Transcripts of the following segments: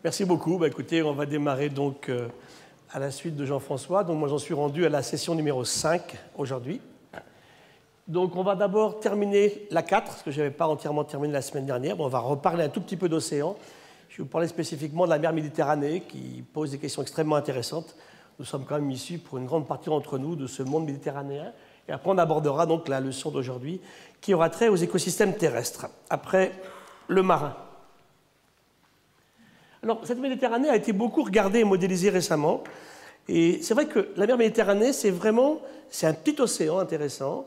Merci beaucoup. Bah, écoutez, on va démarrer donc à la suite de Jean-François. Donc moi, j'en suis rendu à la session numéro 5 aujourd'hui. Donc on va d'abord terminer la 4, parce que je n'avais pas entièrement terminé la semaine dernière. Bon, on va reparler un tout petit peu d'océan. Je vais vous parler spécifiquement de la mer Méditerranée, qui pose des questions extrêmement intéressantes. Nous sommes quand même issus, pour une grande partie d'entre nous, de ce monde méditerranéen. Et après, on abordera donc la leçon d'aujourd'hui, qui aura trait aux écosystèmes terrestres. Après, le marin. Alors, cette Méditerranée a été beaucoup regardée et modélisée récemment. Et c'est vrai que la mer Méditerranée, c'est un petit océan intéressant.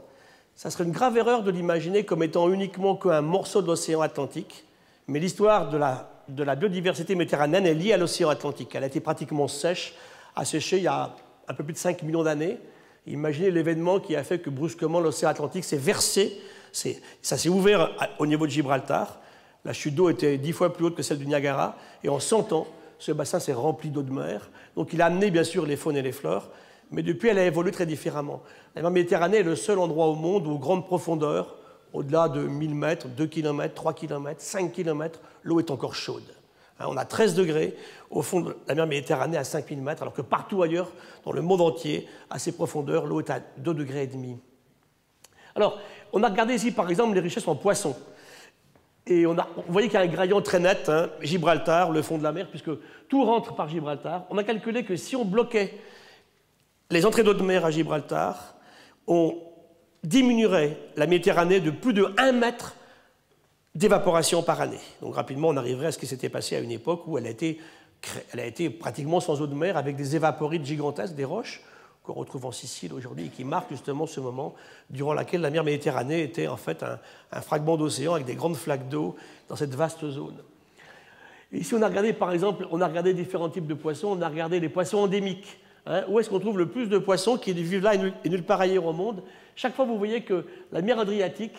Ça serait une grave erreur de l'imaginer comme étant uniquement qu'un morceau de l'océan Atlantique. Mais l'histoire de la biodiversité méditerranéenne est liée à l'océan Atlantique. Elle a été pratiquement sèche, asséchée il y a un peu plus de 5 millions d'années. Imaginez l'événement qui a fait que brusquement l'océan Atlantique s'est versé. Ça s'est ouvert au niveau de Gibraltar. La chute d'eau était 10 fois plus haute que celle du Niagara. Et en 100 ans, ce bassin s'est rempli d'eau de mer. Donc il a amené bien sûr les faunes et les flores. Mais depuis, elle a évolué très différemment. La mer Méditerranée est le seul endroit au monde où, grande profondeur, au-delà de 1000 mètres, 2 km, 3 km, 5 km, l'eau est encore chaude. On a 13 degrés au fond de la mer Méditerranée à 5000 mètres, alors que partout ailleurs, dans le monde entier, à ces profondeurs, l'eau est à 2,5 degrés. Alors, on a regardé ici, par exemple, les richesses en poissons. Et vous voyez qu'il y a un gradient très net, hein, Gibraltar, le fond de la mer, puisque tout rentre par Gibraltar. On a calculé que si on bloquait les entrées d'eau de mer à Gibraltar, on diminuerait la Méditerranée de plus de 1 mètre d'évaporation par année. Donc rapidement, on arriverait à ce qui s'était passé à une époque où elle a été pratiquement sans eau de mer, avec des évaporites gigantesques, des roches, qu'on retrouve en Sicile aujourd'hui, et qui marquent justement ce moment durant lequel la mer Méditerranée était en fait un fragment d'océan avec des grandes flaques d'eau dans cette vaste zone. Et ici, on a regardé, par exemple, différents types de poissons. On a regardé les poissons endémiques. Hein, où est-ce qu'on trouve le plus de poissons qui vivent là et nulle part ailleurs au monde? Chaque fois, vous voyez que la mer Adriatique,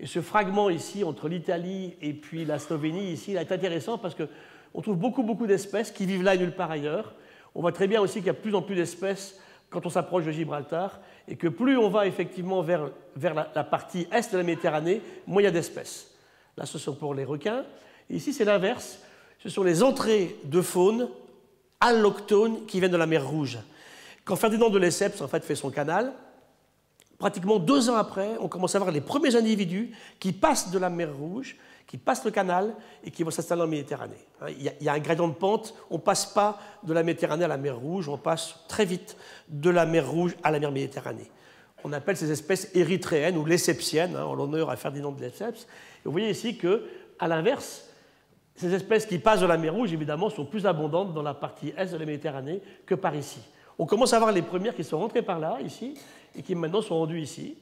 et ce fragment ici, entre l'Italie et puis la Slovénie, ici, il est intéressant parce qu'on trouve beaucoup d'espèces qui vivent là et nulle part ailleurs. On voit très bien aussi qu'il y a de plus en plus d'espèces quand on s'approche de Gibraltar, et que plus on va effectivement vers la partie est de la Méditerranée, moins il y a d'espèces. Là, ce sont pour les requins. Et ici, c'est l'inverse. Ce sont les entrées de faune alloctones qui viennent de la mer Rouge. Quand Ferdinand de Lesseps en fait, fait son canal, pratiquement 2 ans après, on commence à voir les premiers individus qui passent de la mer Rouge, qui passent le canal et qui vont s'installer en Méditerranée. Il y a un gradient de pente, on ne passe pas de la Méditerranée à la mer Rouge, on passe très vite de la mer Rouge à la mer Méditerranée. On appelle ces espèces érythréennes ou lessepsiennes, en l'honneur à Ferdinand de Lesseps. Et vous voyez ici qu'à l'inverse, ces espèces qui passent de la mer Rouge, évidemment, sont plus abondantes dans la partie est de la Méditerranée que par ici. On commence à voir les premières qui sont rentrées par là, ici, et qui maintenant sont rendues ici.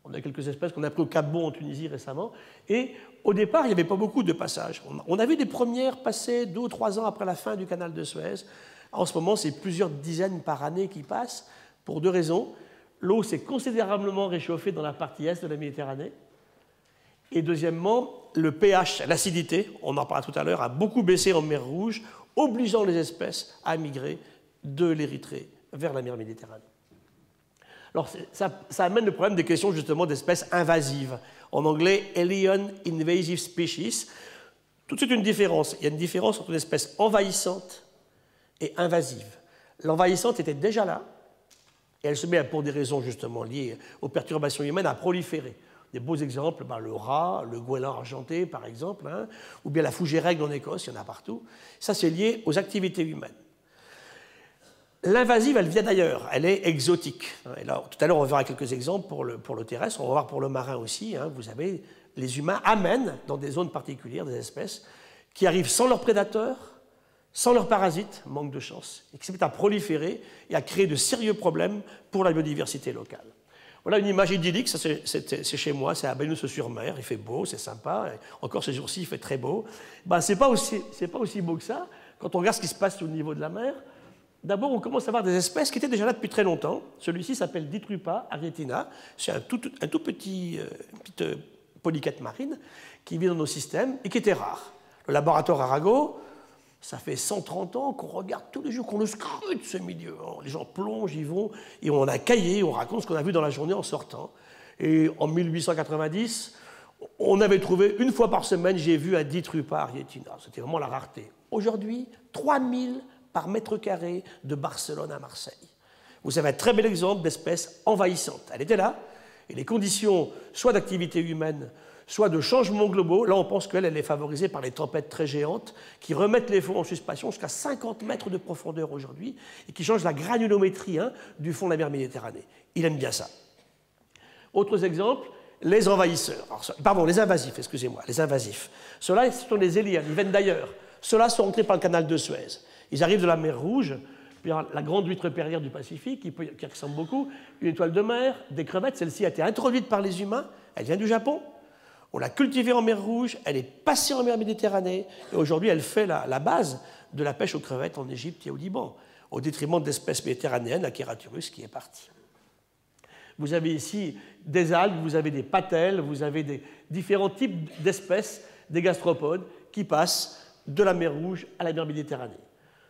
On a quelques espèces qu'on a pris au Cap Bon en Tunisie récemment. Et au départ, il n'y avait pas beaucoup de passages. On a vu des premières passer 2 ou 3 ans après la fin du canal de Suez. En ce moment, c'est plusieurs dizaines par année qui passent, pour 2 raisons. L'eau s'est considérablement réchauffée dans la partie est de la Méditerranée. Et deuxièmement, le pH, l'acidité, on en parlera tout à l'heure, a beaucoup baissé en mer Rouge, obligeant les espèces à migrer de l'Érythrée vers la mer Méditerranée. Alors, ça amène le problème des questions justement d'espèces invasives. En anglais, Alien Invasive Species. Tout de suite une différence. Il y a une différence entre une espèce envahissante et invasive. L'envahissante était déjà là, et elle se met, pour des raisons justement liées aux perturbations humaines, à proliférer. Des beaux exemples, le rat, le goéland argenté par exemple, hein, ou bien la fougère règle en Écosse, il y en a partout. Ça, c'est lié aux activités humaines. L'invasive, elle vient d'ailleurs, elle est exotique. Et là, tout à l'heure, on verra quelques exemples pour le terrestre, on va voir pour le marin aussi. Hein, vous savez, les humains amènent dans des zones particulières des espèces qui arrivent sans leurs prédateurs, sans leurs parasites, manque de chance, et qui se mettent à proliférer et à créer de sérieux problèmes pour la biodiversité locale. Voilà une image idyllique, ça c'est chez moi, c'est à Beynos-sur-Mer, il fait beau, c'est sympa, encore ces jours-ci il fait très beau. C'est pas aussi beau que ça, quand on regarde ce qui se passe au niveau de la mer. D'abord, on commence à voir des espèces qui étaient déjà là depuis très longtemps. Celui-ci s'appelle Ditrupa arietina. C'est un tout petit polychète marine qui vit dans nos systèmes et qui était rare. Le laboratoire Arago, ça fait 130 ans qu'on regarde tous les jours, qu'on le scrute ce milieu. Les gens plongent, y vont, et on a un cahier, on raconte ce qu'on a vu dans la journée en sortant. Et en 1890, on avait trouvé, une fois par semaine, j'ai vu un Ditrupa arietina. C'était vraiment la rareté. Aujourd'hui, 3 000 par mètre carré de Barcelone à Marseille. Vous avez un très bel exemple d'espèce envahissante. Elle était là, et les conditions soit d'activité humaine, soit de changements globaux, là on pense qu'elle est favorisée par les tempêtes très géantes qui remettent les fonds en suspension jusqu'à 50 mètres de profondeur aujourd'hui et qui changent la granulométrie du fond de la mer Méditerranée. Il aime bien ça. Autres exemples, les envahisseurs. Pardon, les invasifs, excusez-moi, les invasifs. Ceux-là, ce sont les éliades, ils viennent d'ailleurs. Ceux-là sont entrés par le canal de Suez. Ils arrivent de la mer Rouge, la grande huître perrière du Pacifique, qui ressemble beaucoup, une étoile de mer, des crevettes. Celle-ci a été introduite par les humains, elle vient du Japon. On l'a cultivée en mer Rouge, elle est passée en mer Méditerranée, et aujourd'hui elle fait la base de la pêche aux crevettes en Égypte et au Liban, au détriment d'espèces méditerranéennes, la Keraturus qui est partie. Vous avez ici des algues, vous avez des patelles, vous avez des différents types d'espèces, des gastropodes, qui passent de la mer Rouge à la mer Méditerranée.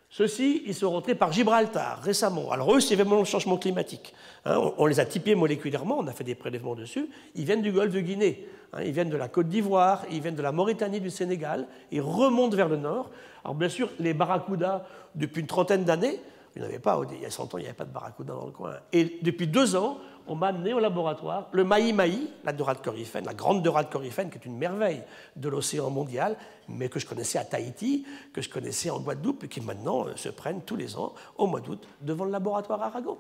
Ceux-ci, ils sont rentrés par Gibraltar récemment. Alors eux, c'est vraiment le changement climatique. On les a typés moléculairement, on a fait des prélèvements dessus. Ils viennent du golfe de Guinée, ils viennent de la Côte d'Ivoire, ils viennent de la Mauritanie, du Sénégal, ils remontent vers le nord. Alors bien sûr, les barracudas, depuis une trentaine d'années, il n'y en avait pas, il y a 100 ans, il n'y avait pas de barracuda dans le coin. Et depuis 2 ans, on m'a amené au laboratoire le maï-maï, la dorade coryphène, la grande dorade coryphène, qui est une merveille de l'océan mondial, mais que je connaissais à Tahiti, que je connaissais en Guadeloupe, et qui maintenant se prennent tous les ans, au mois d'août, devant le laboratoire Arago.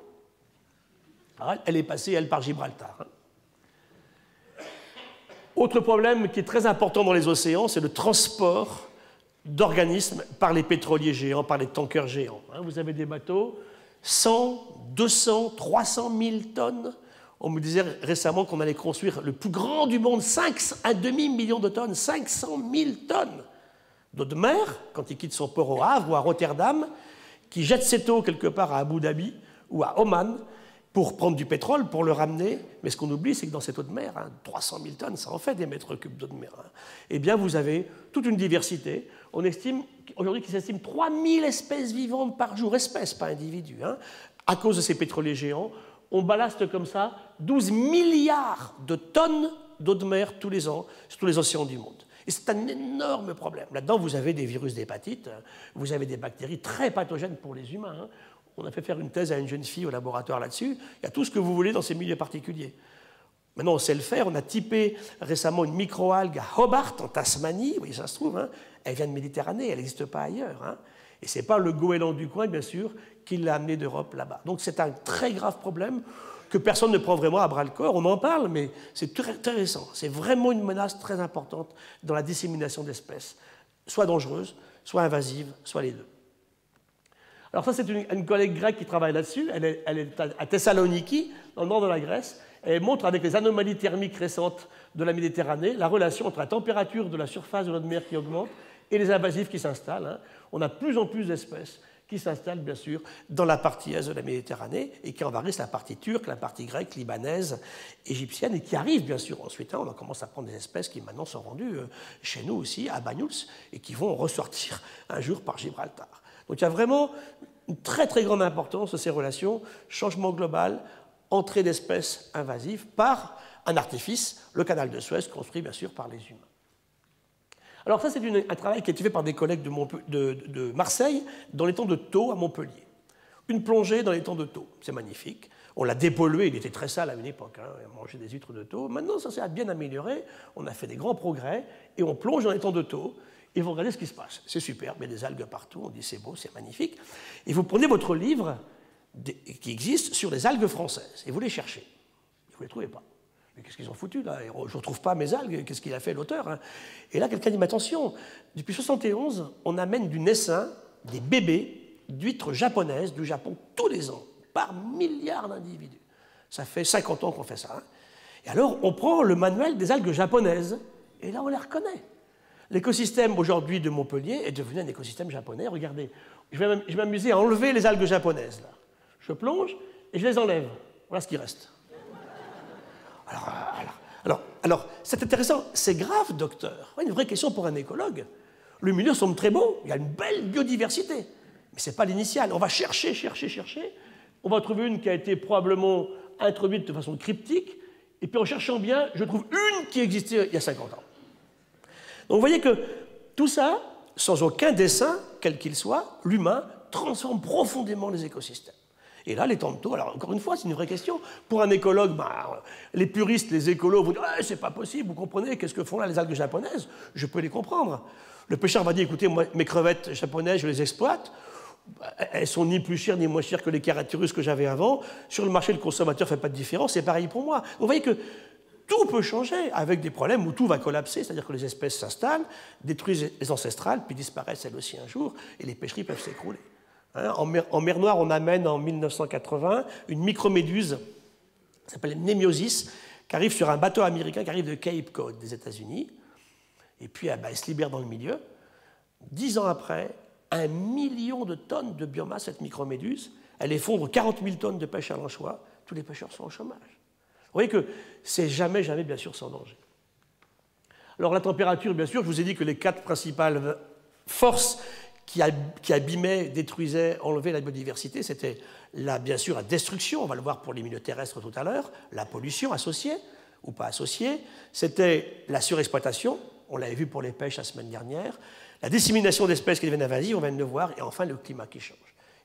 Alors, elle est passée, elle, par Gibraltar. Autre problème qui est très important dans les océans, c'est le transport d'organismes par les pétroliers géants, par les tankers géants. Vous avez des bateaux, 100, 200, 300 000 tonnes. On me disait récemment qu'on allait construire le plus grand du monde, un demi-million de tonnes, 500 000 tonnes d'eau de mer, quand il quitte son port au Havre ou à Rotterdam, qui jette cette eau quelque part à Abu Dhabi ou à Oman pour prendre du pétrole, pour le ramener. Mais ce qu'on oublie, c'est que dans cette eau de mer, 300 000 tonnes, ça en fait des mètres cubes d'eau de mer. Eh bien, vous avez toute une diversité. On estime aujourd'hui qu'il s'estime 3000 espèces vivantes par jour, espèces, pas individus, à cause de ces pétroliers géants. On ballaste comme ça 12 milliards de tonnes d'eau de mer tous les ans sur tous les océans du monde. Et c'est un énorme problème. Là-dedans, vous avez des virus d'hépatite, vous avez des bactéries très pathogènes pour les humains. On a fait faire une thèse à une jeune fille au laboratoire là-dessus. Il y a tout ce que vous voulez dans ces milieux particuliers. Maintenant, on sait le faire. On a typé récemment une microalgue à Hobart, en Tasmanie. Oui, ça se trouve. Elle vient de Méditerranée, elle n'existe pas ailleurs. Et ce n'est pas le goéland du coin, bien sûr, qui l'a amené d'Europe là-bas. Donc c'est un très grave problème que personne ne prend vraiment à bras-le-corps. On en parle, mais c'est très, très récent. C'est vraiment une menace très importante dans la dissémination d'espèces, soit dangereuses, soit invasives, soit les deux. Alors ça, c'est une collègue grecque qui travaille là-dessus. Elle est à Thessaloniki, dans le nord de la Grèce. Elle montre avec les anomalies thermiques récentes de la Méditerranée la relation entre la température de la surface de l'eau de mer qui augmente et les invasifs qui s'installent. On a de plus en plus d'espèces qui s'installent, bien sûr, dans la partie est de la Méditerranée et qui envahissent la partie turque, la partie grecque, libanaise, égyptienne, et qui arrivent, bien sûr, ensuite. On commence à prendre des espèces qui maintenant sont rendues chez nous aussi, à Banyuls, et qui vont ressortir un jour par Gibraltar. Donc il y a vraiment une très très grande importance de ces relations, changement global, entrée d'espèces invasives par un artifice, le canal de Suez, construit bien sûr par les humains. Alors ça, c'est un travail qui a été fait par des collègues de Marseille, dans l'étang de Thau à Montpellier. Une plongée dans l'étang de Thau, c'est magnifique. On l'a dépollué, il était très sale à une époque, on mangeait des huîtres de Thau. Maintenant, ça s'est bien amélioré, on a fait des grands progrès, et on plonge dans l'étang de Thau, et vous regardez ce qui se passe. C'est super, il y a des algues partout, on dit c'est beau, c'est magnifique. Et vous prenez votre livre qui existe sur les algues françaises, et vous les cherchez. Vous ne les trouvez pas. Mais qu'est-ce qu'ils ont foutu là? Je ne retrouve pas mes algues, qu'est-ce qu'il a fait l'auteur? Et là, quelqu'un dit, mais attention, depuis 1971, on amène du naissain des bébés d'huîtres japonaises du Japon tous les ans, par milliards d'individus. Ça fait 50 ans qu'on fait ça. Et alors, on prend le manuel des algues japonaises, et là, on les reconnaît. L'écosystème aujourd'hui de Montpellier est devenu un écosystème japonais. Regardez, je vais m'amuser à enlever les algues japonaises. Là. Je plonge et je les enlève. Voilà ce qui reste. Alors, c'est intéressant. C'est grave, docteur. Une vraie question pour un écologue. Le milieu semble très beau. Il y a une belle biodiversité. Mais ce n'est pas l'initial. On va chercher. On va trouver une qui a été probablement introduite de façon cryptique. Et puis en cherchant bien, je trouve une qui existait il y a 50 ans. Donc vous voyez que tout ça, sans aucun dessein, quel qu'il soit, l'humain transforme profondément les écosystèmes. Et là, les temps de taux, alors encore une fois, c'est une vraie question. Pour un écologue, les puristes, les écolos vont dire ah, c'est pas possible, vous comprenez, qu'est-ce que font là les algues japonaises? Je peux les comprendre. Le pêcheur va dire écoutez, moi, mes crevettes japonaises, je les exploite. Elles sont ni plus chères ni moins chères que les caraturus que j'avais avant. Sur le marché, le consommateur ne fait pas de différence, c'est pareil pour moi. Donc, vous voyez que tout peut changer avec des problèmes où tout va collapser, c'est-à-dire que les espèces s'installent, détruisent les ancestrales, puis disparaissent elles aussi un jour, et les pêcheries peuvent s'écrouler. Hein, en mer Noire, on amène en 1980 une microméduse, qui s'appelle Nemiosis, qui arrive sur un bateau américain qui arrive de Cape Cod, des États-Unis, et puis elle se libère dans le milieu. 10 ans après, 1 million de tonnes de biomasse, cette microméduse, elle effondre 40 000 tonnes de pêche à l'anchois, tous les pêcheurs sont au chômage. Vous voyez que c'est jamais, bien sûr, sans danger. Alors la température, bien sûr, je vous ai dit que les 4 principales forces qui abîmaient, détruisaient, enlevaient la biodiversité, c'était bien sûr la destruction, on va le voir pour les milieux terrestres tout à l'heure, la pollution associée ou pas associée, c'était la surexploitation, on l'avait vu pour les pêches la semaine dernière, la dissémination d'espèces qui deviennent invasives, on vient de le voir, et enfin le climat qui change.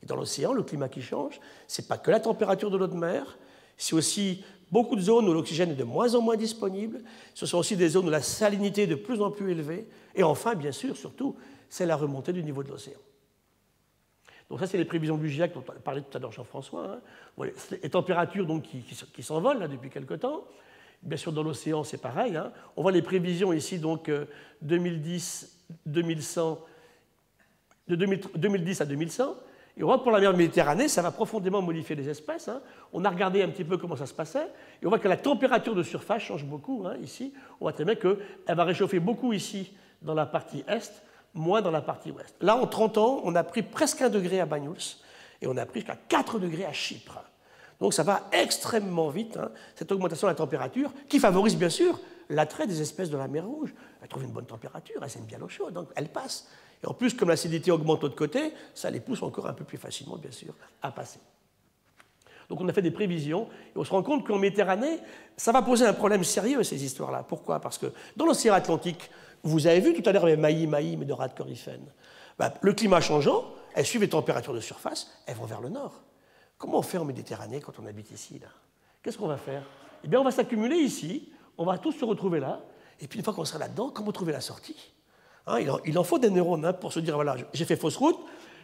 Et dans l'océan, le climat qui change, ce n'est pas que la température de l'eau de mer, c'est aussi beaucoup de zones où l'oxygène est de moins en moins disponible, ce sont aussi des zones où la salinité est de plus en plus élevée, et enfin, bien sûr, surtout, c'est la remontée du niveau de l'océan. Donc ça, c'est les prévisions du GIEC dont parlait tout à l'heure Jean-François. Hein. Les températures donc, qui s'envolent là, depuis quelque temps. Bien sûr, dans l'océan, c'est pareil. Hein. On voit les prévisions ici, donc 2010 à 2100. Et on voit que pour la mer Méditerranée, ça va profondément modifier les espèces. Hein. On a regardé un petit peu comment ça se passait. Et on voit que la température de surface change beaucoup. Hein, ici, on voit très bien qu'elle va réchauffer beaucoup ici, dans la partie est, moins dans la partie ouest. Là, en 30 ans, on a pris presque 1 degré à Banyuls et on a pris jusqu'à 4 degrés à Chypre. Donc ça va extrêmement vite, hein, cette augmentation de la température, qui favorise bien sûr l'attrait des espèces de la mer Rouge. Elles trouvent une bonne température, elles aiment bien l'eau chaude, donc elles passent. Et en plus, comme l'acidité augmente de l'autre côté, ça les pousse encore un peu plus facilement, bien sûr, à passer. Donc on a fait des prévisions, et on se rend compte qu'en Méditerranée, ça va poser un problème sérieux, ces histoires-là. Pourquoi? Parce que dans l'océan Atlantique, vous avez vu tout à l'heure les maïs, mais de rats de coryphènes. Le climat changeant, elles suivent les températures de surface, elles vont vers le nord. Comment on fait en Méditerranée quand on habite ici là? Qu'est-ce qu'on va faire? Eh bien, on va s'accumuler ici, on va tous se retrouver là, et puis une fois qu'on sera là-dedans, comment trouver la sortie? Hein, il en faut des neurones hein, pour se dire, voilà, j'ai fait fausse route,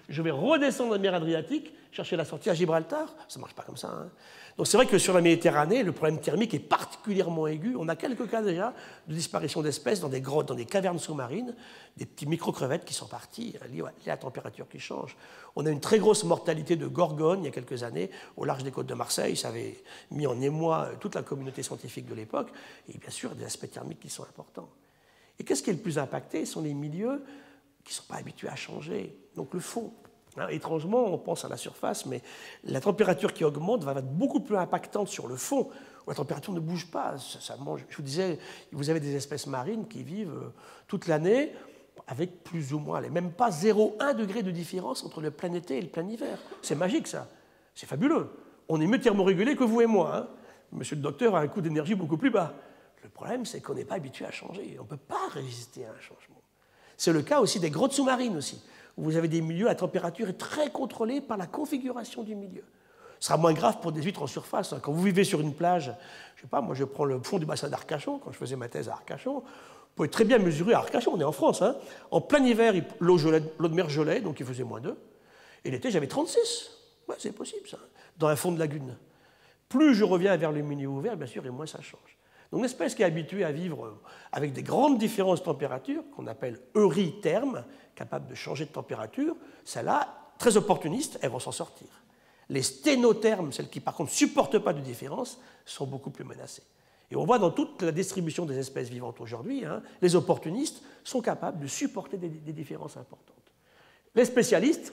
je vais redescendre dans la mer Adriatique, chercher la sortie à Gibraltar. Ça ne marche pas comme ça. Hein. Donc c'est vrai que sur la Méditerranée, le problème thermique est particulièrement aigu. On a quelques cas déjà de disparition d'espèces dans des grottes, dans des cavernes sous-marines, des petits micro-crevettes qui sont partis, liées à la température qui change. On a une très grosse mortalité de gorgones il y a quelques années au large des côtes de Marseille. Ça avait mis en émoi toute la communauté scientifique de l'époque. Et bien sûr, des aspects thermiques qui sont importants. Et qu'est-ce qui est le plus impacté? Ce sont les milieux qui ne sont pas habitués à changer. Donc le fond. Hein, étrangement, on pense à la surface, mais la température qui augmente va être beaucoup plus impactante sur le fond, où la température ne bouge pas. Ça mange. Je vous disais, vous avez des espèces marines qui vivent toute l'année avec plus ou moins, même pas 0,1 degré de différence entre le plein été et le plein hiver. C'est magique, ça. C'est fabuleux. On est mieux thermorégulés que vous et moi. Hein. Monsieur le docteur a un coût d'énergie beaucoup plus bas. Le problème, c'est qu'on n'est pas habitué à changer. On ne peut pas résister à un changement. C'est le cas aussi des grottes sous-marines aussi, où vous avez des milieux, la température est très contrôlée par la configuration du milieu. Ce sera moins grave pour des huîtres en surface. Quand vous vivez sur une plage, je ne sais pas, moi je prends le fond du bassin d'Arcachon, quand je faisais ma thèse à Arcachon, vous pouvez très bien mesurer à Arcachon, on est en France. Hein. En plein hiver, l'eau de mer gelait, donc il faisait -2. Et l'été, j'avais 36. Ouais, c'est possible ça, dans un fond de lagune. Plus je reviens vers le milieu ouvert, bien sûr, et moins ça change. Donc une espèce qui est habituée à vivre avec des grandes différences de température, qu'on appelle eurythermes, capable de changer de température, celles-là, très opportunistes, elles vont s'en sortir. Les sténothermes, celles qui par contre ne supportent pas de différence, sont beaucoup plus menacées. Et on voit dans toute la distribution des espèces vivantes aujourd'hui, hein, les opportunistes sont capables de supporter des différences importantes. Les spécialistes,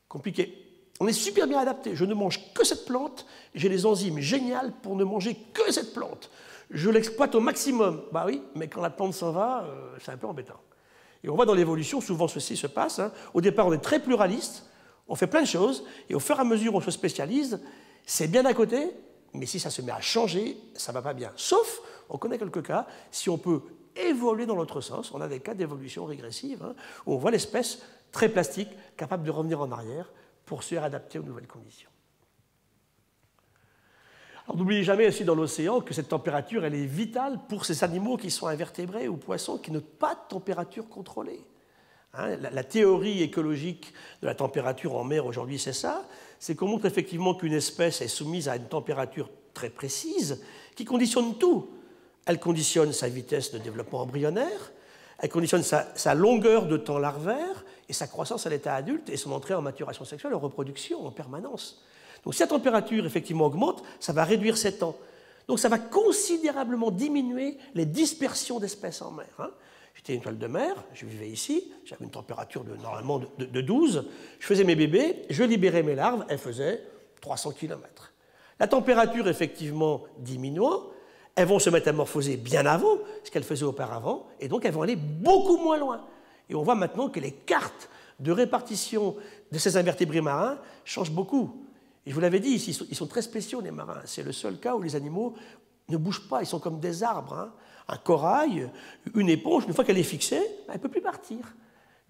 compliqué. On est super bien adapté. Je ne mange que cette plante, j'ai les enzymes géniales pour ne manger que cette plante. Je l'exploite au maximum. Bah oui, mais quand la plante s'en va, c'est un peu embêtant. Et on voit dans l'évolution, souvent ceci se passe. Hein. Au départ, on est très pluraliste, on fait plein de choses, et au fur et à mesure où on se spécialise, c'est bien à côté, mais si ça se met à changer, ça ne va pas bien. Sauf, on connaît quelques cas, si on peut évoluer dans l'autre sens. On a des cas d'évolution régressive, hein, où on voit l'espèce très plastique, capable de revenir en arrière pour se réadapter aux nouvelles conditions. Alors n'oubliez jamais aussi dans l'océan que cette température elle est vitale pour ces animaux qui sont invertébrés ou poissons qui n'ont pas de température contrôlée. Hein, la théorie écologique de la température en mer aujourd'hui, c'est ça, c'est qu'on montre effectivement qu'une espèce est soumise à une température très précise qui conditionne tout. Elle conditionne sa vitesse de développement embryonnaire, elle conditionne sa longueur de temps larvaire et sa croissance à l'état adulte et son entrée en maturation sexuelle, en reproduction en permanence. Donc si la température effectivement augmente, ça va réduire ces temps. Donc ça va considérablement diminuer les dispersions d'espèces en mer. Hein. J'étais une étoile de mer, je vivais ici, j'avais une température normalement de 12, je faisais mes bébés, je libérais mes larves, elles faisaient 300 km. La température effectivement diminuant, elles vont se métamorphoser bien avant ce qu'elles faisaient auparavant, et donc elles vont aller beaucoup moins loin. Et on voit maintenant que les cartes de répartition de ces invertébrés marins changent beaucoup. Et je vous l'avais dit, ici, ils sont très spéciaux, les marins. C'est le seul cas où les animaux ne bougent pas, ils sont comme des arbres. Hein. Un corail, une éponge, une fois qu'elle est fixée, elle ne peut plus partir.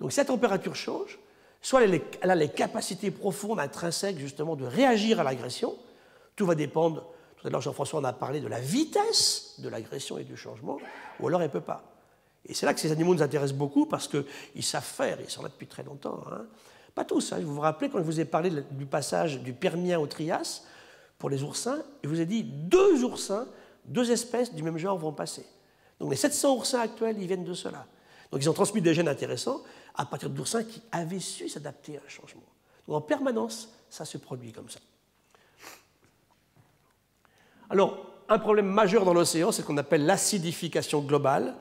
Donc si la température change, soit elle a les capacités profondes, intrinsèques, justement, de réagir à l'agression. Tout va dépendre, tout à l'heure Jean-François en a parlé, de la vitesse de l'agression et du changement, ou alors elle ne peut pas. Et c'est là que ces animaux nous intéressent beaucoup, parce qu'ils savent faire, ils sont là depuis très longtemps. Hein. Pas tous, hein. Vous vous rappelez quand je vous ai parlé du passage du Permien au Trias, pour les oursins, et je vous ai dit 2 oursins, 2 espèces du même genre vont passer. Donc les 700 oursins actuels, ils viennent de cela. Donc ils ont transmis des gènes intéressants à partir d'oursins qui avaient su s'adapter à un changement. Donc en permanence, ça se produit comme ça. Alors, un problème majeur dans l'océan, c'est ce qu'on appelle l'acidification globale.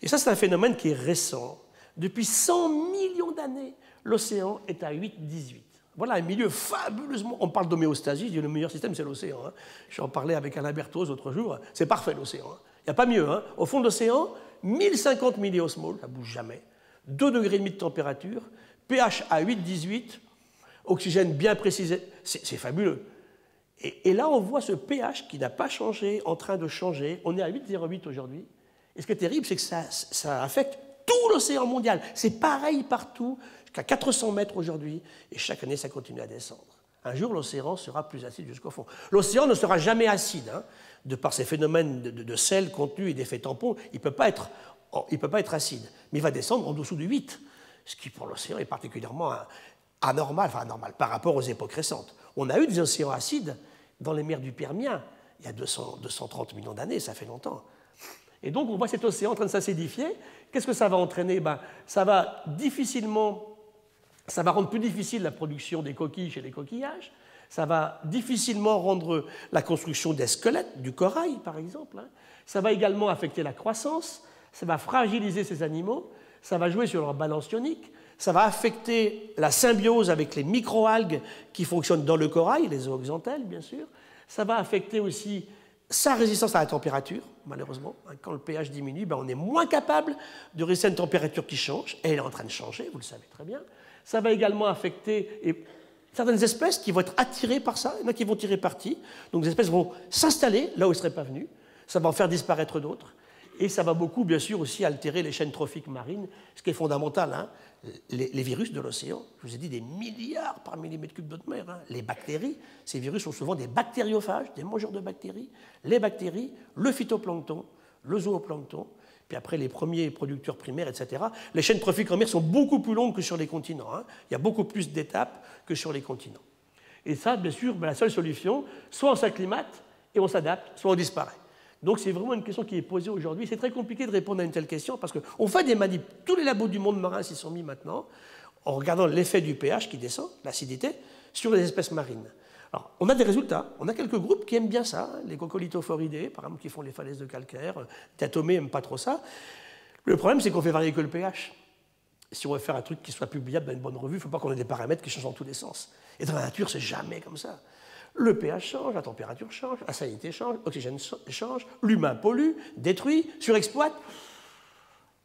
Et ça, c'est un phénomène qui est récent. Depuis 100 millions d'années, l'océan est à 8-18. Voilà un milieu fabuleusement... On parle d'homéostasie, le meilleur système, c'est l'océan. Hein. J'en parlais avec Alain Berthoz l'autre jour. C'est parfait, l'océan. Hein. Il n'y a pas mieux. Hein. Au fond de l'océan, 1050 milliosmoles, ça ne bouge jamais. 2,5 degrés de température, pH à 8-18, oxygène bien précisé. C'est fabuleux. Et là, on voit ce pH qui n'a pas changé, en train de changer. On est à 8,08 aujourd'hui. Et ce qui est terrible, c'est que ça affecte tout l'océan mondial. C'est pareil partout, jusqu'à 400 mètres aujourd'hui. Et chaque année, ça continue à descendre. Un jour, l'océan sera plus acide jusqu'au fond. L'océan ne sera jamais acide, hein, de par ces phénomènes de sel contenu et d'effet tampon. Il ne peut pas être acide. Mais il va descendre en dessous de 8, ce qui, pour l'océan, est particulièrement anormal, par rapport aux époques récentes. On a eu des océans acides dans les mers du Permien, il y a 230 millions d'années, ça fait longtemps. Et donc, on voit cet océan en train de s'acidifier. Qu'est-ce que ça va entraîner? Ça va rendre plus difficile la production des coquilles chez les coquillages. Ça va difficilement rendre la construction des squelettes, du corail, par exemple. Ça va également affecter la croissance. Ça va fragiliser ces animaux. Ça va jouer sur leur balance ionique. Ça va affecter la symbiose avec les microalgues qui fonctionnent dans le corail, les zooxanthelles, bien sûr. Ça va affecter aussi sa résistance à la température, malheureusement. Quand le pH diminue, on est moins capable de résister à une température qui change, et elle est en train de changer, vous le savez très bien. Ça va également affecter certaines espèces qui vont être attirées par ça, il y en a qui vont tirer parti, donc des espèces vont s'installer là où elles ne seraient pas venues, ça va en faire disparaître d'autres, et ça va beaucoup, bien sûr, aussi altérer les chaînes trophiques marines, ce qui est fondamental, hein. Les virus de l'océan, je vous ai dit des milliards par millimètre cube d'eau de mer. Hein. Les bactéries, ces virus sont souvent des bactériophages, des mangeurs de bactéries. Les bactéries, le phytoplancton, le zooplancton, puis après les premiers producteurs primaires, etc. Les chaînes trophiques en mer sont beaucoup plus longues que sur les continents. Hein. Il y a beaucoup plus d'étapes que sur les continents. Et ça, bien sûr, la seule solution, soit on s'acclimate et on s'adapte, soit on disparaît. Donc c'est vraiment une question qui est posée aujourd'hui. C'est très compliqué de répondre à une telle question parce qu'on fait des manips. Tous les labos du monde marin s'y sont mis maintenant en regardant l'effet du pH qui descend, l'acidité, sur les espèces marines. Alors, on a des résultats. On a quelques groupes qui aiment bien ça. Hein, les coccolithophoridés, par exemple, qui font les falaises de calcaire. Diatomées n'aiment pas trop ça. Le problème, c'est qu'on fait varier que le pH. Si on veut faire un truc qui soit publiable dans une bonne revue, il ne faut pas qu'on ait des paramètres qui changent dans tous les sens. Et dans la nature, c'est jamais comme ça. Le pH change, la température change, la salinité change, l'oxygène change, l'humain pollue, détruit, surexploite.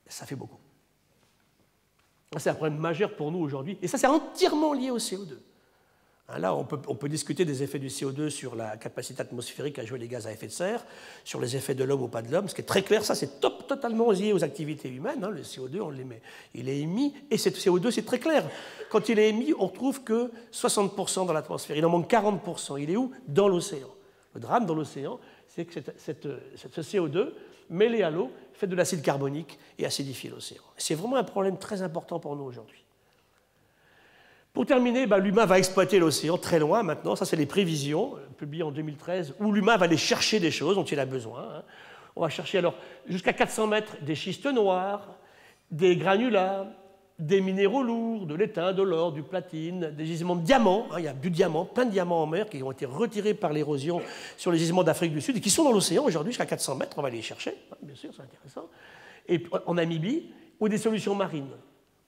Ça fait beaucoup. C'est un problème majeur pour nous aujourd'hui. Et ça, c'est entièrement lié au CO2. Là, on peut discuter des effets du CO2 sur la capacité atmosphérique à jouer les gaz à effet de serre, sur les effets de l'homme ou pas de l'homme. Ce qui est très clair, ça, c'est totalement lié aux activités humaines. Le CO2, on l'émet. Il est émis, et ce CO2, c'est très clair. Quand il est émis, on retrouve que 60% dans l'atmosphère. Il en manque 40%. Il est où? Dans l'océan. Le drame dans l'océan, c'est que ce CO2, mêlé à l'eau, fait de l'acide carbonique et acidifie l'océan. C'est vraiment un problème très important pour nous aujourd'hui. Pour terminer, l'humain va exploiter l'océan très loin maintenant. Ça, c'est les prévisions publiées en 2013, où l'humain va aller chercher des choses dont il a besoin. On va chercher alors jusqu'à 400 mètres des schistes noirs, des granulats, des minéraux lourds, de l'étain, de l'or, du platine, des gisements de diamants. Il y a du diamant, plein de diamants en mer qui ont été retirés par l'érosion sur les gisements d'Afrique du Sud et qui sont dans l'océan aujourd'hui jusqu'à 400 mètres. On va aller les chercher, bien sûr, c'est intéressant. Et en Namibie, ou des solutions marines.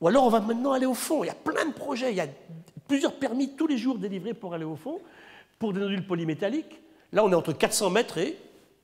Ou alors on va maintenant aller au fond. Il y a plein de projets, il y a plusieurs permis tous les jours délivrés pour aller au fond, pour des nodules polymétalliques. Là, on est entre 400 mètres et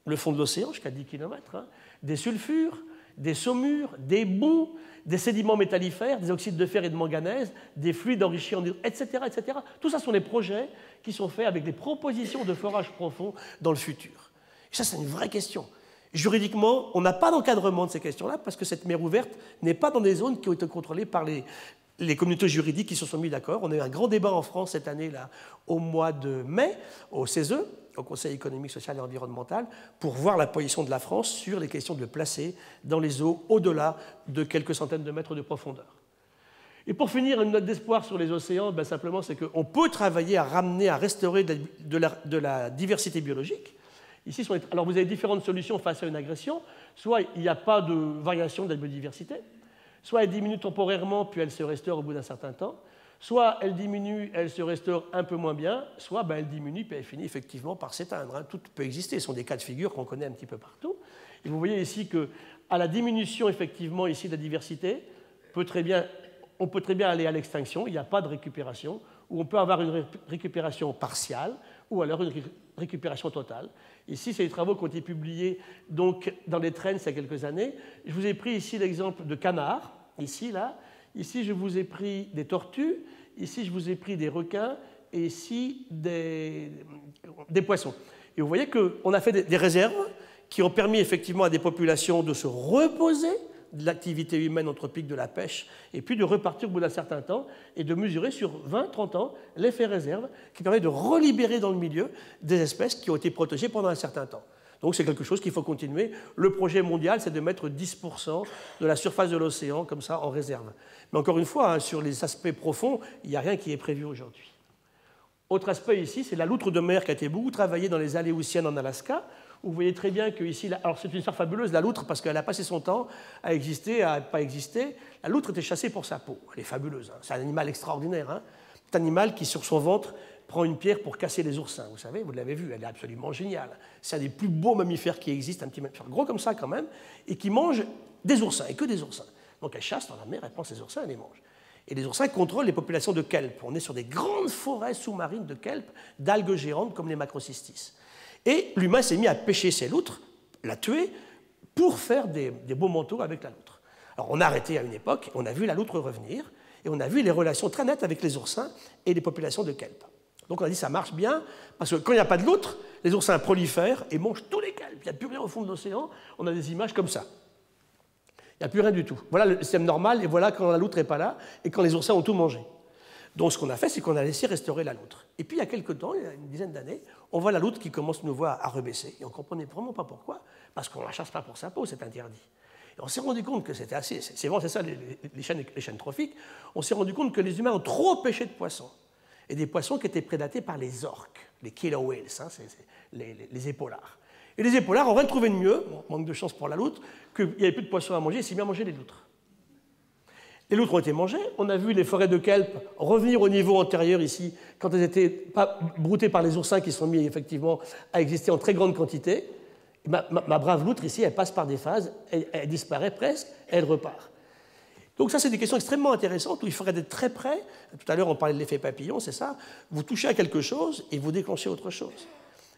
le fond de l'océan, jusqu'à 10 km. Des sulfures, des saumures, des boues, des sédiments métallifères, des oxydes de fer et de manganèse, des fluides enrichis en etc., etc. Tout ça sont des projets qui sont faits avec des propositions de forage profond dans le futur. Et ça, c'est une vraie question. Juridiquement, on n'a pas d'encadrement de ces questions-là parce que cette mer ouverte n'est pas dans des zones qui ont été contrôlées par les communautés juridiques qui se sont mis d'accord. On a eu un grand débat en France cette année, là, au mois de mai, au CESE, au Conseil économique, social et environnemental, pour voir la position de la France sur les questions de placer dans les eaux au-delà de quelques centaines de mètres de profondeur. Et pour finir, une note d'espoir sur les océans, simplement, c'est qu'on peut travailler à ramener, à restaurer de la diversité biologique. Ici, alors vous avez différentes solutions face à une agression. Soit il n'y a pas de variation de la biodiversité, soit elle diminue temporairement, puis elle se restaure au bout d'un certain temps, soit elle diminue, elle se restaure un peu moins bien, soit elle diminue, puis elle finit effectivement par s'éteindre. Tout peut exister, ce sont des cas de figure qu'on connaît un petit peu partout. Et vous voyez ici qu'à la diminution effectivement ici de la diversité, on peut très bien aller à l'extinction, il n'y a pas de récupération, ou on peut avoir une récupération partielle, ou alors une récupération totale. Ici, c'est les travaux qui ont été publiés donc, dans les Trends il y a quelques années. Je vous ai pris ici l'exemple de canards, ici, là. Ici, je vous ai pris des tortues. Ici, je vous ai pris des requins. Et ici, des poissons. Et vous voyez qu'on a fait des réserves qui ont permis effectivement à des populations de se reposer de l'activité humaine anthropique de la pêche, et puis de repartir au bout d'un certain temps et de mesurer sur 20-30 ans l'effet réserve qui permet de relibérer dans le milieu des espèces qui ont été protégées pendant un certain temps. Donc c'est quelque chose qu'il faut continuer. Le projet mondial, c'est de mettre 10% de la surface de l'océan comme ça en réserve. Mais encore une fois, sur les aspects profonds, il n'y a rien qui est prévu aujourd'hui. Autre aspect ici, c'est la loutre de mer qui a été beaucoup travaillée dans les Aléoutiennes en Alaska, où vous voyez très bien que ici, alors c'est une histoire fabuleuse, la loutre, parce qu'elle a passé son temps à exister, à ne pas exister. La loutre était chassée pour sa peau. Elle est fabuleuse. C'est un animal extraordinaire. C'est un animal qui, sur son ventre, prend une pierre pour casser les oursins. Vous savez, vous l'avez vu, elle est absolument géniale. C'est un des plus beaux mammifères qui existent, un petit mammifère gros comme ça quand même, et qui mange des oursins, et que des oursins. Donc elle chasse dans la mer, elle prend ses oursins, elle les mange. Et les oursins contrôlent les populations de kelp. On est sur des grandes forêts sous-marines de kelp, d'algues géantes comme les macrocystis. Et l'humain s'est mis à pêcher ces loutres, la tuer, pour faire des beaux manteaux avec la loutre. Alors on a arrêté à une époque, on a vu la loutre revenir, et on a vu les relations très nettes avec les oursins et les populations de kelp. Donc on a dit ça marche bien, parce que quand il n'y a pas de loutre, les oursins prolifèrent et mangent tous les kelp. Il n'y a plus rien au fond de l'océan, on a des images comme ça. Il n'y a plus rien du tout. Voilà le système normal, et voilà quand la loutre n'est pas là, et quand les oursins ont tout mangé. Donc ce qu'on a fait, c'est qu'on a laissé restaurer la loutre. Et puis il y a quelques temps, il y a une dizaine d'années, on voit la loutre qui commence nous voir à rebaisser. Et on ne comprenait vraiment pas pourquoi, parce qu'on ne la chasse pas pour sa peau, c'est interdit. Et on s'est rendu compte que c'était assez... C'est vraiment ça, les chaînes trophiques. On s'est rendu compte que les humains ont trop pêché de poissons. Et des poissons qui étaient prédatés par les orques, les killer whales, les épaulards. Et les épaulards ont rien trouvé de mieux, manque de chance pour la loutre, qu'il n'y avait plus de poissons à manger, ils s'est mis à manger les loutres. Les loutres ont été mangées, on a vu les forêts de kelp revenir au niveau antérieur ici, quand elles étaient pas broutées par les oursins qui sont mis effectivement à exister en très grande quantité. Ma brave loutre ici, elle passe par des phases, elle disparaît presque, elle repart. Donc ça, c'est des questions extrêmement intéressantes où il faudrait être très près. Tout à l'heure, on parlait de l'effet papillon, c'est ça. Vous touchez à quelque chose et vous déclenchez autre chose.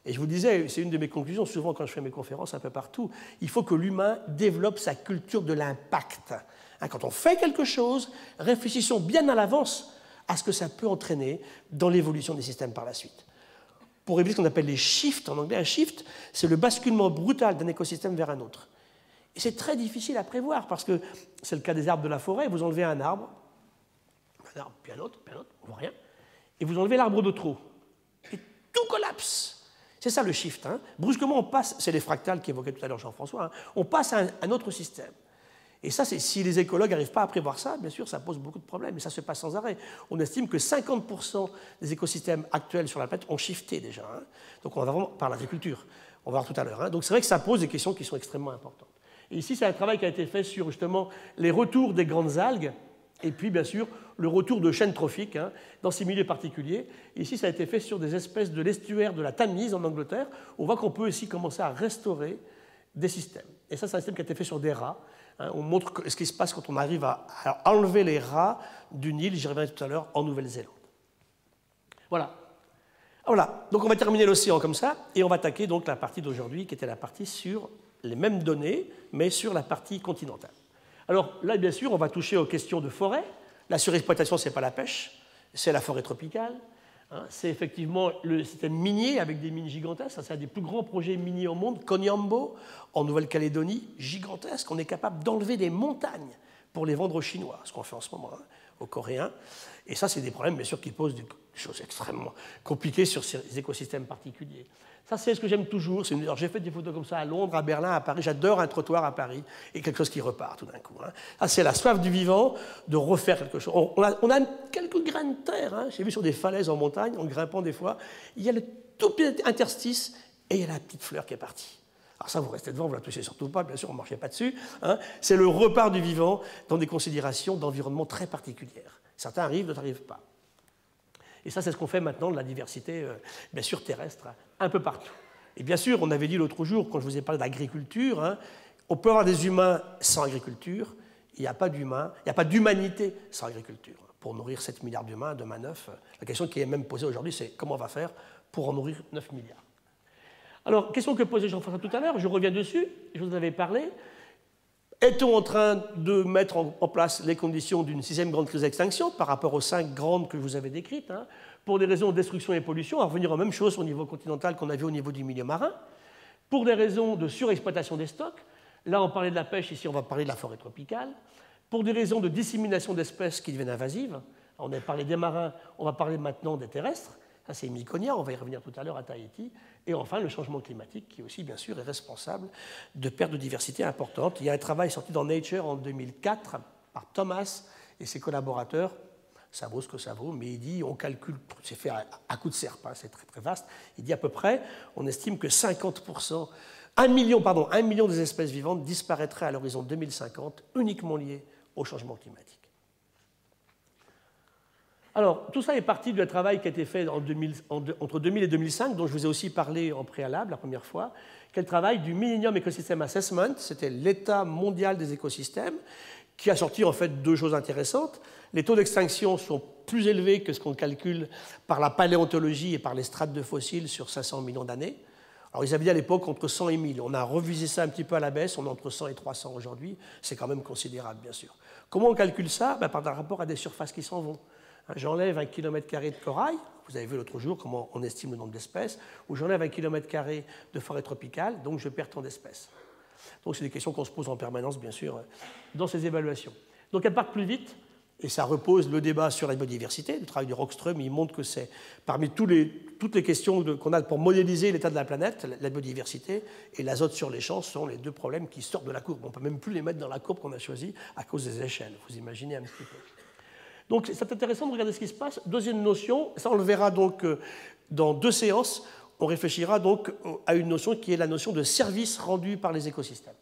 Et je vous disais, c'est une de mes conclusions, souvent quand je fais mes conférences un peu partout, il faut que l'humain développe sa culture de l'impact. Quand on fait quelque chose, réfléchissons bien à l'avance à ce que ça peut entraîner dans l'évolution des systèmes par la suite. Pour éviter ce qu'on appelle les shifts, en anglais, un shift, c'est le basculement brutal d'un écosystème vers un autre. Et c'est très difficile à prévoir, parce que c'est le cas des arbres de la forêt, vous enlevez un arbre, puis un autre, on ne voit rien, et vous enlevez l'arbre de trop. Et tout collapse. C'est ça le shift. Hein. Brusquement, on passe, c'est les fractales qu'évoquait tout à l'heure Jean-François, hein, on passe à un autre système. Et ça, si les écologues n'arrivent pas à prévoir ça, bien sûr, ça pose beaucoup de problèmes, et ça se passe sans arrêt. On estime que 50% des écosystèmes actuels sur la planète ont shifté déjà. Hein. Donc on va vraiment, par l'agriculture, on va voir tout à l'heure. Hein. Donc c'est vrai que ça pose des questions qui sont extrêmement importantes. Et ici, c'est un travail qui a été fait sur justement les retours des grandes algues, et puis bien sûr le retour de chaînes trophiques hein, dans ces milieux particuliers. Et ici, ça a été fait sur des espèces de l'estuaire de la Tamise en Angleterre. On voit qu'on peut ici commencer à restaurer des systèmes. Et ça, c'est un système qui a été fait sur des rats. Hein, on montre ce qui se passe quand on arrive à enlever les rats d'une île, j'y reviendrai tout à l'heure, en Nouvelle-Zélande. Voilà. Voilà. Donc on va terminer l'océan comme ça, et on va attaquer donc la partie d'aujourd'hui, qui était la partie sur les mêmes données, mais sur la partie continentale. Alors là, bien sûr, on va toucher aux questions de forêt. La surexploitation, ce n'est pas la pêche, c'est la forêt tropicale. Hein, c'est effectivement le système minier avec des mines gigantesques. C'est un des plus grands projets miniers au monde, Koniambo, en Nouvelle-Calédonie, gigantesque. On est capable d'enlever des montagnes pour les vendre aux Chinois, ce qu'on fait en ce moment, hein, aux Coréens. Et ça, c'est des problèmes, bien sûr, qui posent des choses extrêmement compliquées sur ces écosystèmes particuliers. Ça, c'est ce que j'aime toujours. Alors, j'ai fait des photos comme ça à Londres, à Berlin, à Paris. J'adore un trottoir à Paris et quelque chose qui repart tout d'un coup. Hein. Ça, c'est la soif du vivant de refaire quelque chose. On a quelques grains de terre. Hein. J'ai vu sur des falaises en montagne, en grimpant des fois. Il y a le tout petit interstice et il y a la petite fleur qui est partie. Alors ça, vous restez devant, vous ne la touchez surtout pas, bien sûr, on ne marchait pas dessus. Hein. C'est le repart du vivant dans des considérations d'environnement très particulières. Certains arrivent, d'autres n'arrivent pas. Et ça, c'est ce qu'on fait maintenant de la diversité, bien sûr, terrestre, un peu partout. Et bien sûr, on avait dit l'autre jour, quand je vous ai parlé d'agriculture, hein, on peut avoir des humains sans agriculture, il n'y a pas d'humains, il n'y a pas d'humanité sans agriculture. Pour nourrir 7 milliards d'humains, demain 9, la question qui est même posée aujourd'hui, c'est comment on va faire pour en nourrir 9 milliards. Alors, question que posait Jean-François tout à l'heure, je reviens dessus, je vous en avais parlé. Est-on en train de mettre en place les conditions d'une 6e grande crise d'extinction par rapport aux 5 grandes que je vous avais décrites, hein, pour des raisons de destruction et pollution, à revenir aux mêmes choses au niveau continental qu'on avait au niveau du milieu marin, pour des raisons de surexploitation des stocks, là on parlait de la pêche, ici on va parler de la forêt tropicale, pour des raisons de dissémination d'espèces qui deviennent invasives, on a parlé des marins, on va parler maintenant des terrestres, ça c'est Mykonia, on va y revenir tout à l'heure à Tahiti, et enfin le changement climatique qui aussi bien sûr est responsable de pertes de diversité importantes. Il y a un travail sorti dans Nature en 2004 par Thomas et ses collaborateurs, ça vaut ce que ça vaut, mais il dit, on calcule, c'est fait à coup de serpe, hein, c'est très très vaste, il dit à peu près, on estime que 50%, 1 million des espèces vivantes disparaîtraient à l'horizon 2050 uniquement liées au changement climatique. Alors, tout ça est parti du travail qui a été fait entre 2000 et 2005, dont je vous ai aussi parlé en préalable la première fois, qui est le travail du Millennium Ecosystem Assessment, c'était l'état mondial des écosystèmes, qui a sorti en fait 2 choses intéressantes. Les taux d'extinction sont plus élevés que ce qu'on calcule par la paléontologie et par les strates de fossiles sur 500 millions d'années. Alors, ils avaient dit à l'époque entre 100 et 1000. On a revisé ça un petit peu à la baisse, on est entre 100 et 300 aujourd'hui. C'est quand même considérable, bien sûr. Comment on calcule ça? Par rapport à des surfaces qui s'en vont. J'enlève 1 km² de corail, vous avez vu l'autre jour comment on estime le nombre d'espèces, ou j'enlève 1 km² de forêt tropicale, donc je perds tant d'espèces. Donc c'est des questions qu'on se pose en permanence, bien sûr, dans ces évaluations. Donc elles partent plus vite, et ça repose le débat sur la biodiversité. Le travail de Rockström, il montre que c'est parmi toutes les questions qu'on a pour modéliser l'état de la planète, la biodiversité et l'azote sur les champs sont les 2 problèmes qui sortent de la courbe. On ne peut même plus les mettre dans la courbe qu'on a choisie à cause des échelles, vous imaginez un petit peu. Donc c'est intéressant de regarder ce qui se passe. Deuxième notion, ça on le verra donc dans 2 séances, on réfléchira donc à une notion qui est la notion de service rendu par les écosystèmes.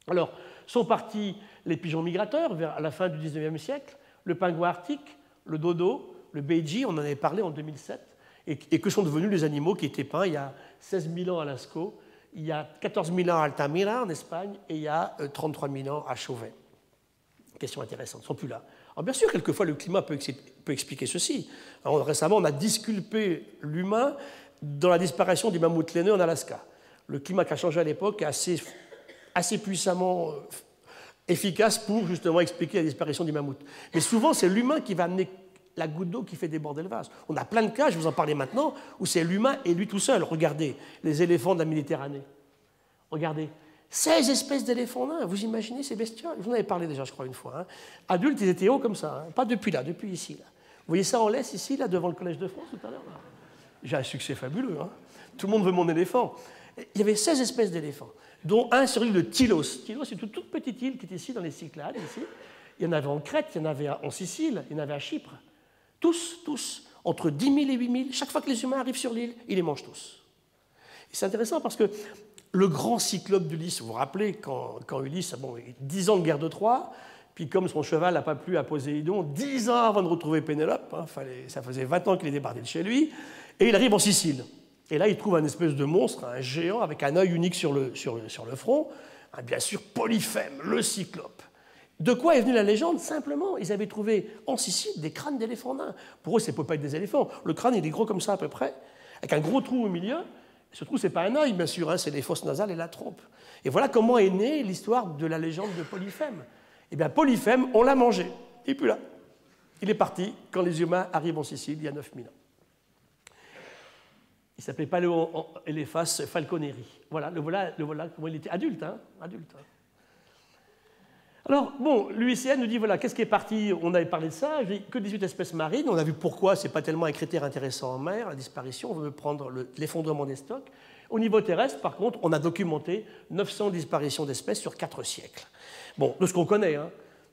Alors, sont partis les pigeons migrateurs à la fin du 19e siècle, le pingouin arctique, le dodo, le beiji, on en avait parlé en 2007, et que sont devenus les animaux qui étaient peints il y a 16 000 ans à Lascaux, il y a 14 000 ans à Altamira en Espagne, et il y a 33 000 ans à Chauvet. Question intéressante, ils ne sont plus là. Alors bien sûr, quelquefois, le climat peut expliquer ceci. Alors, récemment, on a disculpé l'humain dans la disparition des mammouths laineux en Alaska. Le climat qui a changé à l'époque est assez puissamment efficace pour justement expliquer la disparition des mammouths. Mais souvent, c'est l'humain qui va amener la goutte d'eau qui fait déborder le vase. On a plein de cas, je vais vous en parler maintenant, où c'est l'humain et lui tout seul. Regardez, les éléphants de la Méditerranée. Regardez, 16 espèces d'éléphants nains, vous imaginez ces bestioles? Je vous en avais parlé déjà, je crois, une fois. Hein. Adultes, ils étaient hauts comme ça, hein. Pas depuis là, depuis ici. Là. Vous voyez ça en laisse ici, là, devant le Collège de France, tout à l'heure? J'ai un succès fabuleux. Hein. Tout le monde veut mon éléphant. Il y avait 16 espèces d'éléphants, dont un sur l'île de Tylos. Tylos, c'est une toute petite île qui est ici, dans les Cyclades. Ici. Il y en avait en Crète, il y en avait en Sicile, il y en avait à Chypre. Tous, entre 10 000 et 8 000. Chaque fois que les humains arrivent sur l'île, ils les mangent tous. Et c'est intéressant parce que le grand cyclope d'Ulysse, vous vous rappelez, quand Ulysse, bon, 10 ans de guerre de Troie, puis comme son cheval n'a pas plu à Poséidon, 10 ans avant de retrouver Pénélope, hein, ça faisait 20 ans qu'il était parti de chez lui, et il arrive en Sicile. Et là, il trouve un espèce de monstre, un géant avec un œil unique sur le front, bien sûr Polyphème, le cyclope. De quoi est venue la légende? Simplement, ils avaient trouvé en Sicile des crânes d'éléphants nains. Pour eux, ça ne peut pas être des éléphants. Le crâne, il est gros comme ça à peu près, avec un gros trou au milieu. Ce trou, ce n'est pas un œil, bien sûr, hein, c'est les fosses nasales et la trompe. Et voilà comment est née l'histoire de la légende de Polyphème. Eh bien, Polyphème, on l'a mangé. Il n'est plus là. Il est parti quand les humains arrivent en Sicile, il y a 9000 ans. Il s'appelait Paléoéléphas falconeri. Voilà, le voilà comment il était adulte. Hein, adulte. Alors, bon, l'UICN nous dit, voilà, qu'est-ce qui est parti? On avait parlé de ça, je dis que 18 espèces marines, on a vu pourquoi, ce n'est pas tellement un critère intéressant en mer, la disparition, on veut prendre l'effondrement des stocks. Au niveau terrestre, par contre, on a documenté 900 disparitions d'espèces sur 4 siècles. Bon, de ce qu'on connaît, hein.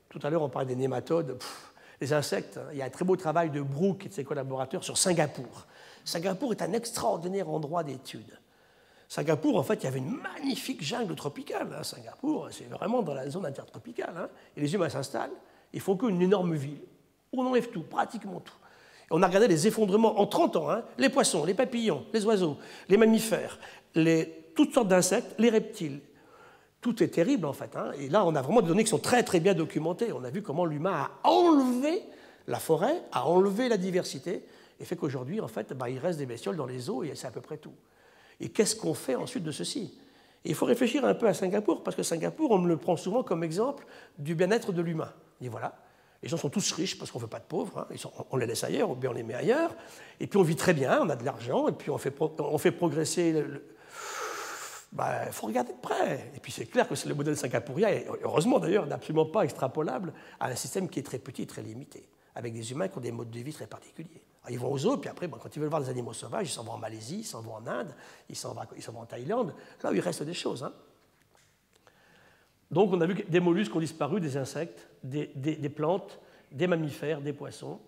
Tout à l'heure on parlait des nématodes, les insectes, hein. Il y a un très beau travail de Brooke et de ses collaborateurs sur Singapour. Singapour est un extraordinaire endroit d'étude. Singapour, en fait, il y avait une magnifique jungle tropicale. Hein. Singapour, c'est vraiment dans la zone intertropicale. Hein. Et les humains s'installent, ils font qu'une énorme ville où on enlève tout, pratiquement tout. Et on a regardé les effondrements en 30 ans, hein, les poissons, les papillons, les oiseaux, les mammifères, toutes sortes d'insectes, les reptiles. Tout est terrible, en fait. Hein. Et là, on a vraiment des données qui sont très, très bien documentées. On a vu comment l'humain a enlevé la forêt, a enlevé la diversité, et fait qu'aujourd'hui, en fait, il reste des bestioles dans les eaux, et c'est à peu près tout. Et qu'est-ce qu'on fait ensuite de ceci? Et il faut réfléchir un peu à Singapour, parce que Singapour, on me le prend souvent comme exemple du bien-être de l'humain. On dit voilà, les gens sont tous riches parce qu'on ne veut pas de pauvres, hein. On les laisse ailleurs, ou bien on les met ailleurs, et puis on vit très bien, on a de l'argent, et puis on fait progresser. Il faut regarder de près. Et puis c'est clair que c'est le modèle singapourien, et heureusement d'ailleurs, n'est absolument pas extrapolable à un système qui est très petit, très limité, avec des humains qui ont des modes de vie très particuliers. Alors, ils vont aux zoos, puis après, quand ils veulent voir des animaux sauvages, ils s'en vont en Malaisie, ils s'en vont en Inde, ils s'en vont en Thaïlande, là où il reste des choses. Hein. Donc on a vu que des mollusques ont disparu, des insectes, des plantes, des mammifères, des poissons,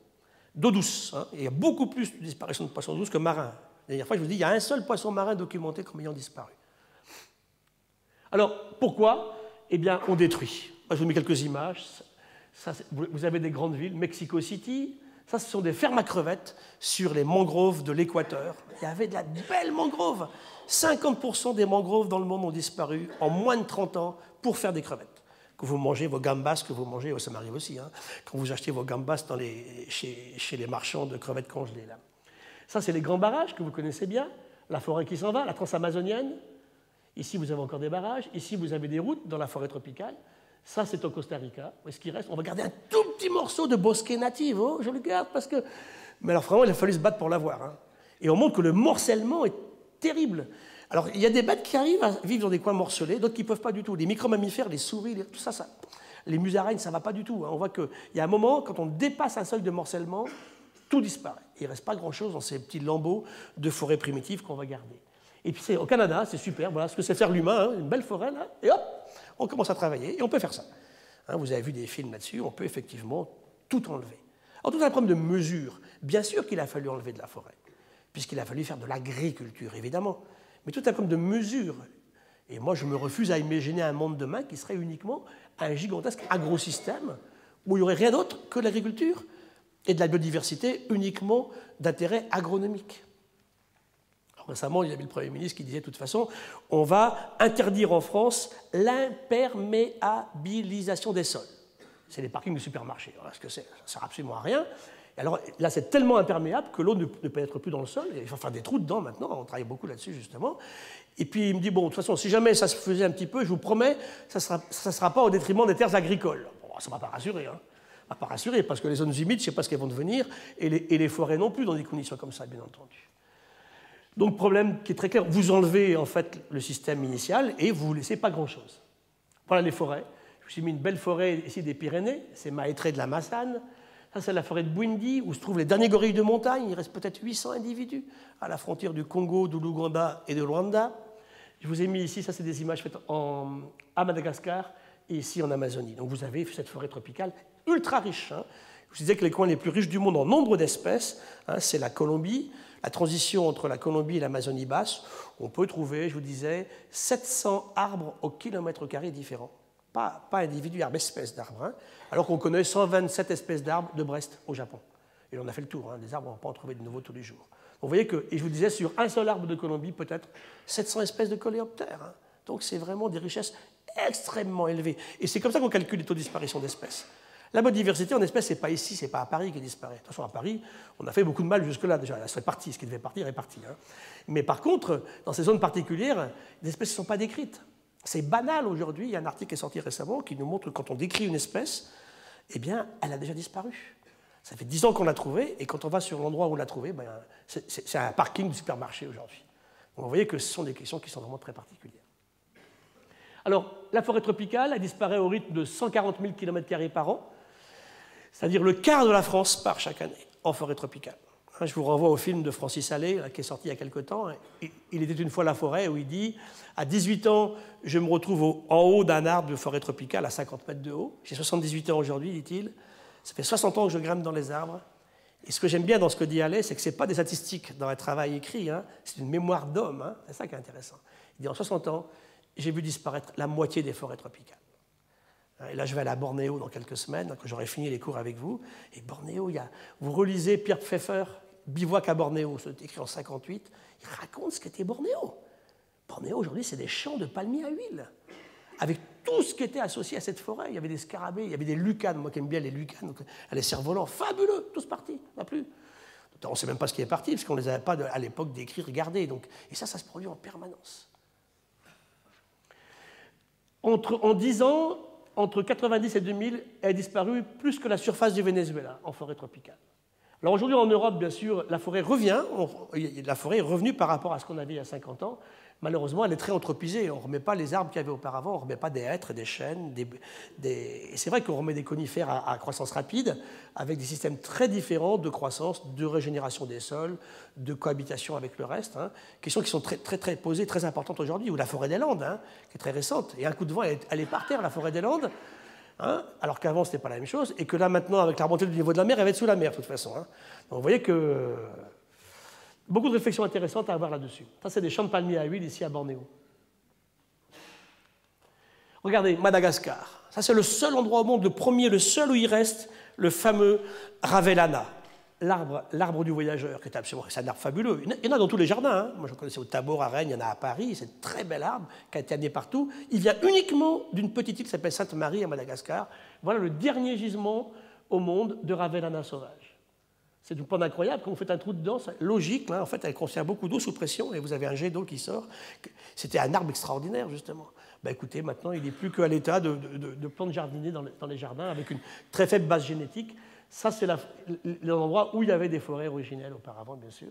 d'eau douce. Hein. Et il y a beaucoup plus de disparition de poissons douces que marins. La dernière fois, je vous dis, il y a un seul poisson marin documenté comme ayant disparu. Alors, pourquoi? Eh bien, on détruit. Moi, je vous mets quelques images. Ça, vous avez des grandes villes, Mexico City. Ça, ce sont des fermes à crevettes sur les mangroves de l'Équateur. Il y avait de la belle mangrove. 50% des mangroves dans le monde ont disparu en moins de 30 ans pour faire des crevettes. Que vous mangez vos gambas, que vous mangez, ça m'arrive aussi, hein, quand vous achetez vos gambas chez les marchands de crevettes congelées. Là. Ça, c'est les grands barrages que vous connaissez bien. La forêt qui s'en va, la transamazonienne. Ici, vous avez encore des barrages. Ici, vous avez des routes dans la forêt tropicale. Ça, c'est au Costa Rica. Où est-ce qu'il reste? On va garder un tout petit morceau de bosquet natif. Oh, je le garde parce que... Mais alors, vraiment, il a fallu se battre pour l'avoir. Hein. Et on montre que le morcellement est terrible. Alors, il y a des bêtes qui arrivent à vivre dans des coins morcelés, d'autres qui ne peuvent pas du tout. Les micro-mammifères, les souris, tout ça, les musaraignes, ça ne va pas du tout. Hein. On voit qu'il y a un moment, quand on dépasse un seuil de morcellement, tout disparaît. Il ne reste pas grand-chose dans ces petits lambeaux de forêt primitive qu'on va garder. Et puis, au Canada, c'est super. Voilà ce que c'est faire l'humain, hein, une belle forêt, là, et hop, on commence à travailler, et on peut faire ça. Hein, vous avez vu des films là-dessus, on peut effectivement tout enlever. Alors, tout un problème de mesure. Bien sûr qu'il a fallu enlever de la forêt, puisqu'il a fallu faire de l'agriculture, évidemment. Mais tout un problème de mesure. Et moi, je me refuse à imaginer un monde demain qui serait uniquement un gigantesque agrosystème, où il n'y aurait rien d'autre que l'agriculture et de la biodiversité uniquement d'intérêt agronomique. Récemment, il y avait le Premier ministre qui disait de toute façon, on va interdire en France l'imperméabilisation des sols. C'est les parkings de supermarchés. Alors, ce que c'est, ça ne sert absolument à rien. Et alors là, c'est tellement imperméable que l'eau ne pénètre plus dans le sol. Il faut faire des trous dedans maintenant. On travaille beaucoup là-dessus, justement. Et puis, il me dit, bon, de toute façon, si jamais ça se faisait un petit peu, je vous promets, ça ne sera pas au détriment des terres agricoles. Bon, ça ne m'a pas rassuré. Hein. À pas rassurer, parce que les zones humides, je ne sais pas ce qu'elles vont devenir, et les forêts non plus dans des conditions comme ça, bien entendu. Donc, problème qui est très clair, vous enlevez en fait le système initial et vous ne laissez pas grand-chose. Voilà les forêts. Je vous ai mis une belle forêt ici des Pyrénées, c'est Maétré de la Massane. Ça, c'est la forêt de Bwindi, où se trouvent les derniers gorilles de montagne. Il reste peut-être 800 individus à la frontière du Congo, de l'Ouganda et de Rwanda. Je vous ai mis ici, ça c'est des images faites à Madagascar et ici en Amazonie. Donc vous avez cette forêt tropicale ultra riche. Hein. Je vous disais que les coins les plus riches du monde en nombre d'espèces, hein, c'est la Colombie. La transition entre la Colombie et l'Amazonie basse, on peut trouver, je vous disais, 700 arbres au kilomètre carré différents. Pas individus, arbres, espèces d'arbres. Hein. Alors qu'on connaît 127 espèces d'arbres de Brest au Japon. Et on a fait le tour. Hein. Des arbres, on ne va pas en trouver de nouveaux tous les jours. Donc vous voyez que, et je vous disais, sur un seul arbre de Colombie, peut-être 700 espèces de coléoptères. Hein. Donc c'est vraiment des richesses extrêmement élevées. Et c'est comme ça qu'on calcule les taux de disparition d'espèces. La biodiversité en espèces, ce n'est pas ici, ce n'est pas à Paris qui disparaît. De toute façon, à Paris, on a fait beaucoup de mal jusque-là déjà. Elle serait partie, ce qui devait partir est parti. Hein. Mais par contre, dans ces zones particulières, les espèces ne sont pas décrites. C'est banal aujourd'hui. Il y a un article qui est sorti récemment qui nous montre que quand on décrit une espèce, eh bien, elle a déjà disparu. Ça fait 10 ans qu'on l'a trouvée, et quand on va sur l'endroit où on l'a trouvée, ben, c'est un parking de supermarché aujourd'hui. Donc vous voyez que ce sont des questions qui sont vraiment très particulières. Alors, la forêt tropicale, elle disparaît au rythme de 140 000 km² par an, c'est-à-dire le quart de la France part chaque année en forêt tropicale. Je vous renvoie au film de Francis Allais, qui est sorti il y a quelque temps. Il était une fois la forêt, où il dit « À 18 ans, je me retrouve en haut d'un arbre de forêt tropicale à 50 mètres de haut. J'ai 78 ans aujourd'hui, dit-il. Ça fait 60 ans que je grimpe dans les arbres. Et ce que j'aime bien dans ce que dit Allais, c'est que ce n'est pas des statistiques dans un travail écrit, hein, c'est une mémoire d'homme. Hein, c'est ça qui est intéressant. Il dit « En 60 ans, j'ai vu disparaître la moitié des forêts tropicales. » Et là, je vais aller à Bornéo dans quelques semaines, quand j'aurai fini les cours avec vous. Et Bornéo, vous relisez Pierre Pfeffer, Bivouac à Bornéo, c'est écrit en 58. Il raconte ce qu'était Bornéo. Bornéo, aujourd'hui, c'est des champs de palmiers à huile, avec tout ce qui était associé à cette forêt. Il y avait des scarabées, il y avait des lucanes, moi qui aime bien les lucanes, les cerfs-volants, fabuleux, tous partis, on n'a plus. On ne sait même pas ce qui est parti, parce qu'on ne les avait pas à l'époque décrits, regardés. Donc, et ça se produit en permanence. En 10 ans, entre 90 et 2000, elle a disparu plus que la surface du Venezuela en forêt tropicale. Alors aujourd'hui, en Europe, bien sûr, la forêt revient. La forêt est revenue par rapport à ce qu'on avait il y a 50 ans. Malheureusement, elle est très anthropisée. On ne remet pas les arbres qu'il y avait auparavant, on ne remet pas des hêtres, des chênes. Et c'est vrai qu'on remet des conifères à croissance rapide, avec des systèmes très différents de croissance, de régénération des sols, de cohabitation avec le reste. Hein. Questions qui sont très posées, très importantes aujourd'hui. Ou la forêt des Landes, hein, qui est très récente. Et un coup de vent, elle est par terre, la forêt des Landes. Hein, alors qu'avant, ce n'était pas la même chose. Et que là, maintenant, avec la remontée du niveau de la mer, elle va être sous la mer, de toute façon. Hein. Donc vous voyez que... Beaucoup de réflexions intéressantes à avoir là-dessus. Ça, c'est des champs de palmiers à huile ici à Bornéo. Regardez, Madagascar. Ça, c'est le seul endroit au monde, le premier, le seul où il reste le fameux Ravellana, l'arbre du voyageur, qui est absolument, c'est un arbre fabuleux. Il y en a dans tous les jardins. Hein. Moi, je connaissais au Tabor, à Rennes, il y en a à Paris. C'est un très bel arbre qui a été amené partout. Il vient uniquement d'une petite île qui s'appelle Sainte-Marie à Madagascar. Voilà le dernier gisement au monde de Ravellana sauvage. C'est du point incroyable, quand vous faites un trou dedans, c'est logique, là, en fait, elle contient beaucoup d'eau sous pression et vous avez un jet d'eau qui sort. C'était un arbre extraordinaire, justement. Ben, écoutez, maintenant, il n'est plus qu'à l'état de plantes jardinées dans les jardins avec une très faible base génétique. Ça, c'est l'endroit où il y avait des forêts originelles auparavant, bien sûr.